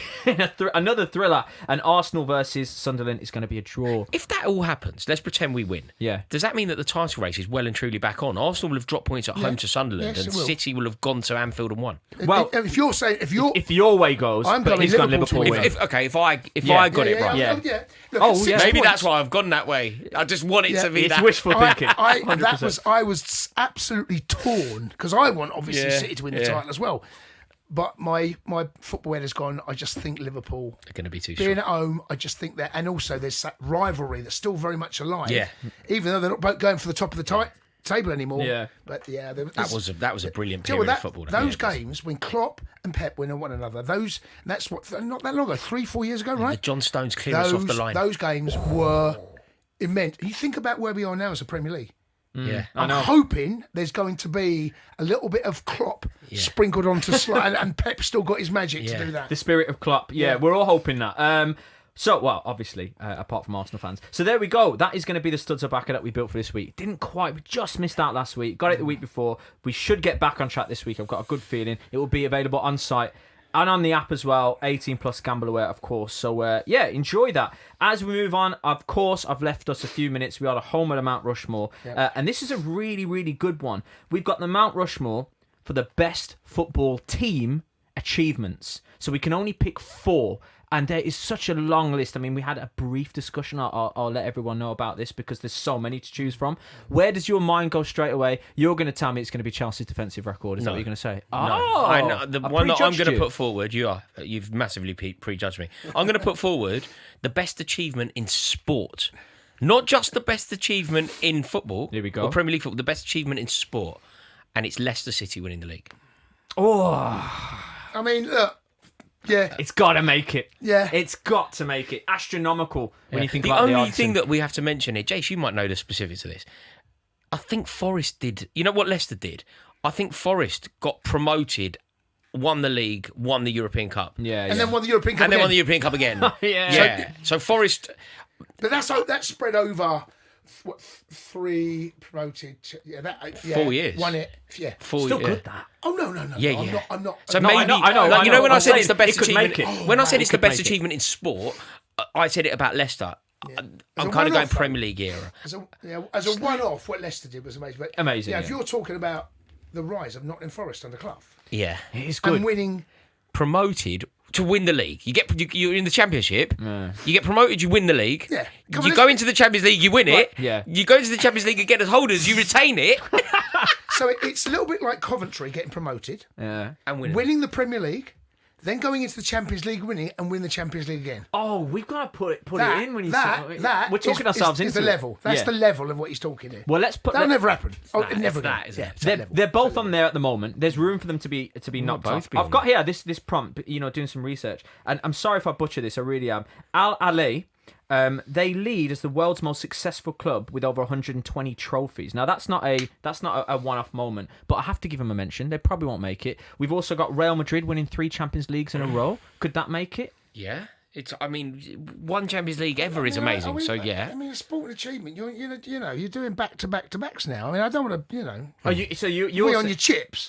Speaker 1: another thriller. And Arsenal versus Sunderland is going to be a draw.
Speaker 2: If that all happens, let's pretend we win.
Speaker 1: Yeah.
Speaker 2: Does that mean that the title race is well and truly back on? Arsenal will have dropped points at home to Sunderland, and City will have gone to Anfield and won.
Speaker 3: Well, if
Speaker 1: your way goes,
Speaker 3: I'm going
Speaker 1: Liverpool win.
Speaker 2: If I got it right.
Speaker 3: Look,
Speaker 2: maybe that's why I've gone that way. I just want it to be
Speaker 1: it's wishful thinking.
Speaker 3: I was absolutely torn because I want obviously City to win the title as well. But my football head has gone. I just think Liverpool
Speaker 2: are going to be too
Speaker 3: being
Speaker 2: short.
Speaker 3: At home. I just think that, and also there's that rivalry that's still very much alive.
Speaker 2: Yeah,
Speaker 3: even though they're not both going for the top of the table anymore.
Speaker 1: Yeah,
Speaker 3: but
Speaker 2: that was a brilliant period of football.
Speaker 3: Those games when Klopp and Pep win one another. That's what not that long ago, 3-4 years ago, right?
Speaker 2: The John Stones clear us off the line.
Speaker 3: Those games were immense. You think about where we are now as a Premier League.
Speaker 2: Yeah.
Speaker 3: I'm hoping there's going to be a little bit of Klopp sprinkled onto slide, and Pep's still got his magic to do that.
Speaker 1: The spirit of Klopp. Yeah, we're all hoping that. So, well, obviously, apart from Arsenal fans. So there we go. That is going to be the Studs Are Backer that we built for this week. Didn't quite. We just missed out last week. Got it the week before. We should get back on track this week. I've got a good feeling. It will be available on site and on the app as well. 18 plus gamble aware, of course. So, enjoy that. As we move on, of course, I've left us a few minutes. We are the home of the Mount Rushmore. And this is a really, really good one. We've got the Mount Rushmore for the best football team achievements. So we can only pick 4. And there is such a long list. I mean, we had a brief discussion. I'll let everyone know about this because there's so many to choose from. Where does your mind go straight away? You're going to tell me it's going to be Chelsea's defensive record. Is that what you're going to say?
Speaker 2: No. I know. The one that I'm going to put forward, you've massively prejudged me. I'm going to put forward the best achievement in sport. Not just the best achievement in football.
Speaker 1: Here we go.
Speaker 2: Or Premier League football. The best achievement in sport. And it's Leicester City winning the league.
Speaker 3: I mean, look. Yeah.
Speaker 1: It's got to make it.
Speaker 3: Yeah.
Speaker 1: It's got to make it. Astronomical when you think about the odds.
Speaker 2: The only thing that we have to mention here, Jace, you might know the specifics of this. I think Forest did. You know what Leicester did? I think Forest got promoted, won the league, won the European Cup.
Speaker 3: And then won the European Cup
Speaker 2: And then won the European Cup again. So Forest...
Speaker 3: But that's spread over... 3 promoted?
Speaker 2: 4 years.
Speaker 3: Won it. Yeah.
Speaker 1: Still good, that.
Speaker 3: Oh, no. I'm not.
Speaker 2: So
Speaker 1: No,
Speaker 2: maybe...
Speaker 1: I know.
Speaker 2: You know when I said
Speaker 1: saying
Speaker 2: it's the best
Speaker 1: it could
Speaker 2: achievement...
Speaker 1: make it.
Speaker 2: When I said it's the best
Speaker 1: make it.
Speaker 2: achievement in sport, I said it about Leicester. I'm
Speaker 3: a
Speaker 2: kind of going
Speaker 3: one-off,
Speaker 2: Premier League era.
Speaker 3: As a one-off, what Leicester did was amazing. But
Speaker 1: Amazing,
Speaker 3: If you're talking about the rise of Nottingham Forest under Clough
Speaker 2: Yeah.
Speaker 1: It is good.
Speaker 3: and winning...
Speaker 2: Promoted to win the league. You're in the Championship. You get promoted, you win the league.
Speaker 3: Yeah.
Speaker 2: You go into the Champions League, you win it.
Speaker 1: Yeah.
Speaker 2: You go into the Champions League again as holders, you retain it.
Speaker 3: So it's a little bit like Coventry getting promoted,
Speaker 1: Yeah.
Speaker 2: And
Speaker 3: winning the Premier League, then going into the Champions League, winning it, and win the Champions League again.
Speaker 1: Oh, we've got to put it in when you
Speaker 3: That
Speaker 1: we're talking ourselves into
Speaker 3: the
Speaker 1: it.
Speaker 3: level. That's
Speaker 1: Yeah.
Speaker 3: the level of what he's talking here.
Speaker 1: Well, let's put
Speaker 3: That'll never happen. It never
Speaker 2: that,
Speaker 3: goes.
Speaker 2: isn't it?
Speaker 3: It's that level.
Speaker 1: They're both on there at the moment. There's room for them to be knocked
Speaker 2: both
Speaker 1: off.
Speaker 2: be
Speaker 1: I've
Speaker 2: on
Speaker 1: got here this prompt, doing some research, and I'm sorry if I butcher this. I really am. Al Ahly, they lead as the world's most successful club with over 120 trophies. Now that's not a one-off moment, but I have to give them a mention. They probably won't make it. We've also got Real Madrid winning 3 Champions Leagues in a row. Could that make it?
Speaker 2: Yeah. One Champions League ever is amazing.
Speaker 3: I mean, a sporting achievement. You're doing back-to-backs now. I mean, I don't want to,
Speaker 1: Oh, you're
Speaker 3: be on your chips.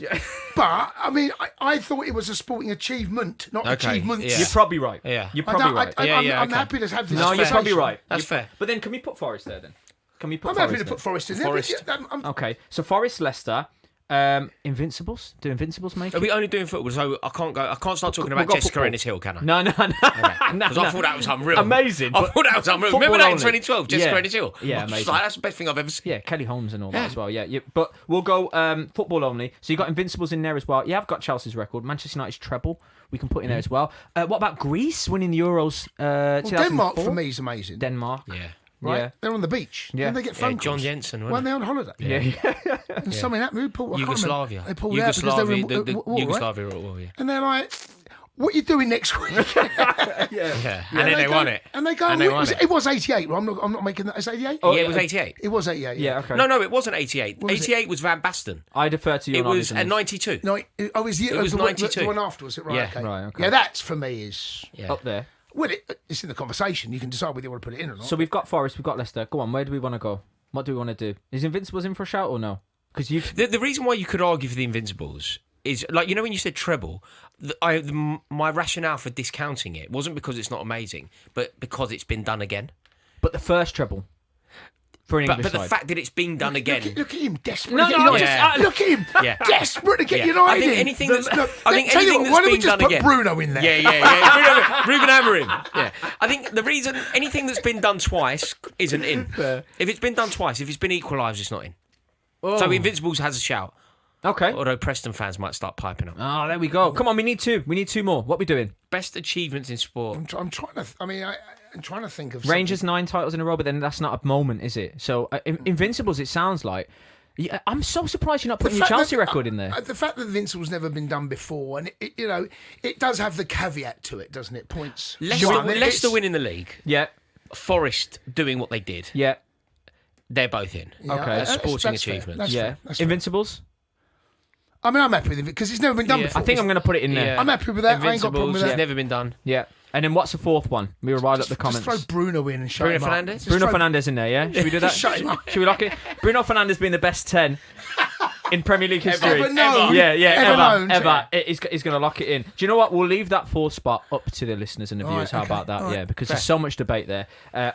Speaker 3: But I mean, I thought it was a sporting achievement, not achievements.
Speaker 2: Yeah.
Speaker 1: You're probably right.
Speaker 2: Yeah.
Speaker 1: You're probably right.
Speaker 3: I'm happy to have this.
Speaker 1: No, you're probably right.
Speaker 2: That's fair.
Speaker 1: But then, can we put Forest there then? Can we put?
Speaker 3: I'm
Speaker 1: Forest
Speaker 3: happy to
Speaker 1: there?
Speaker 3: put Forest in there.
Speaker 2: Forest.
Speaker 1: Okay, so Forest, Leicester, Invincibles. Do Invincibles make
Speaker 2: Are
Speaker 1: it?
Speaker 2: we only doing football? So I can't start talking
Speaker 1: We'll
Speaker 2: about
Speaker 1: go
Speaker 2: Jessica
Speaker 1: football.
Speaker 2: Ennis Hill, can I?
Speaker 1: No.
Speaker 2: Because I thought that was unreal.
Speaker 1: Amazing.
Speaker 2: I
Speaker 1: but
Speaker 2: thought that was unreal.
Speaker 1: football
Speaker 2: Remember that in
Speaker 1: only.
Speaker 2: 2012, Jessica
Speaker 1: Yeah.
Speaker 2: Ennis Hill?
Speaker 1: Yeah,
Speaker 2: I was
Speaker 1: amazing.
Speaker 2: like, that's the best thing I've ever seen.
Speaker 1: Yeah, Kelly Holmes and all that as well. Yeah. But we'll go football only. So you got Invincibles in there as well. Yeah, I've got Chelsea's record. Manchester United's treble. We can put in there as well. What about Greece winning the Euros? 2004?
Speaker 3: Denmark for me is amazing.
Speaker 1: Denmark.
Speaker 2: Yeah.
Speaker 3: Right?
Speaker 1: Yeah.
Speaker 3: They're on the beach.
Speaker 1: Yeah.
Speaker 3: And they get phone
Speaker 2: John
Speaker 3: calls.
Speaker 2: Jensen,
Speaker 3: Weren't
Speaker 2: wasn't
Speaker 3: they on holiday?
Speaker 1: Yeah.
Speaker 3: And something happened. Who pulled? I can't remember.
Speaker 2: Yugoslavia.
Speaker 3: They pulled out because they were in
Speaker 2: the
Speaker 3: war, right?
Speaker 2: Yugoslavia were at war, yeah.
Speaker 3: And they're like, "What are you doing next week?"
Speaker 2: Yeah. And then they won it.
Speaker 3: And they go,
Speaker 2: And they won it.
Speaker 3: It was 88. Well, I'm not making that. It's 88.
Speaker 2: Yeah, it was 88.
Speaker 3: It was 88.
Speaker 1: Yeah, okay.
Speaker 2: No, it wasn't 88.
Speaker 3: was it?
Speaker 2: 88 was Van Basten.
Speaker 1: I defer to you.
Speaker 2: It was 92.
Speaker 3: No, it was
Speaker 2: was
Speaker 3: the
Speaker 2: 92.
Speaker 3: one afterwards. Right,
Speaker 2: Yeah.
Speaker 3: okay.
Speaker 1: Right, okay.
Speaker 3: Yeah, that's for me is
Speaker 2: Yeah.
Speaker 1: Up there.
Speaker 3: well, it's in the conversation. You can decide whether you want to put it in or not.
Speaker 1: So we've got Forest, we've got Leicester. Go on, where do we want to go? What do we want to do? Is Invincibles in for a shout or no? Because you've...
Speaker 2: The reason why you could argue for the Invincibles is, like, when you said treble, my rationale for discounting it wasn't because it's not amazing, but because it's been done again.
Speaker 1: But the first treble for an English
Speaker 2: But the
Speaker 1: side.
Speaker 2: fact that it's been done again...
Speaker 3: Look at him, desperate
Speaker 1: No,
Speaker 3: to get
Speaker 1: no,
Speaker 3: United.
Speaker 2: yeah.
Speaker 3: Look at him,
Speaker 2: Yeah.
Speaker 3: desperate to get
Speaker 2: Yeah.
Speaker 3: United.
Speaker 2: I think anything that's...
Speaker 3: Look,
Speaker 2: I think
Speaker 3: tell you
Speaker 2: anything
Speaker 3: what, why
Speaker 2: that's
Speaker 3: don't we
Speaker 2: been
Speaker 3: just
Speaker 2: done
Speaker 3: put
Speaker 2: again...
Speaker 3: Bruno in there?
Speaker 2: Yeah. Ruben Amorim. Yeah. I think the reason... Anything that's been done twice isn't in. If it's been done twice, if it's been equalised, it's not in. So Invincibles has a shout.
Speaker 1: Okay.
Speaker 2: Although Preston fans might start piping up.
Speaker 1: Oh, there we go. Come on, we need two. We need two more. What are we doing?
Speaker 2: Best achievements in sport.
Speaker 3: I'm trying to. I mean, I'm trying to think of
Speaker 1: Rangers
Speaker 3: something.
Speaker 1: 9 titles in a row, but then that's not a moment, is it? So Invincibles, it sounds like. Yeah, I'm so surprised you're not putting your Chelsea record in there.
Speaker 3: The fact that Invincible's never been done before, and it does have the caveat to it, doesn't it? Points.
Speaker 2: Leicester winning the league.
Speaker 1: Yeah.
Speaker 2: Forest doing what they did.
Speaker 1: Yeah.
Speaker 2: They're both in.
Speaker 3: Yeah,
Speaker 1: Okay.
Speaker 3: that's-
Speaker 2: Sporting
Speaker 3: that's fair.
Speaker 2: achievements.
Speaker 3: That's
Speaker 1: Yeah.
Speaker 3: fair. That's fair.
Speaker 1: Invincibles?
Speaker 3: I mean, I'm happy with it because it's never been done
Speaker 2: Yeah.
Speaker 3: before.
Speaker 1: I think I'm going to put it in there.
Speaker 2: Yeah.
Speaker 3: I'm happy with that. I ain't got a problem with
Speaker 2: Invincibles,
Speaker 3: that.
Speaker 2: it's never been done.
Speaker 1: Yeah. And then what's the fourth one? We will write up the
Speaker 3: Just
Speaker 1: comments.
Speaker 3: throw Bruno in and shut
Speaker 2: Bruno
Speaker 3: him up.
Speaker 2: Fernandes?
Speaker 3: Just
Speaker 1: Bruno
Speaker 3: throw-
Speaker 1: Fernandes in there, yeah? Should we do that?
Speaker 3: Shut him up.
Speaker 1: Should we lock it? Bruno Fernandes being the best 10 in Premier League history.
Speaker 3: Ever known.
Speaker 1: Yeah,
Speaker 3: Ever known.
Speaker 1: ever. He's going to lock it in. Do you know what? We'll leave that fourth spot up to the listeners and the viewers.
Speaker 3: Right,
Speaker 1: How
Speaker 3: okay.
Speaker 1: about that?
Speaker 3: All right.
Speaker 1: Yeah, because there's so much debate there.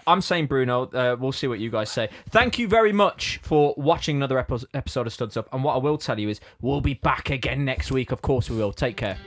Speaker 1: I'm saying Bruno. We'll see what you guys say. Thank you very much for watching another episode of Studs Up. And what I will tell you is we'll be back again next week. Of course we will. Take care.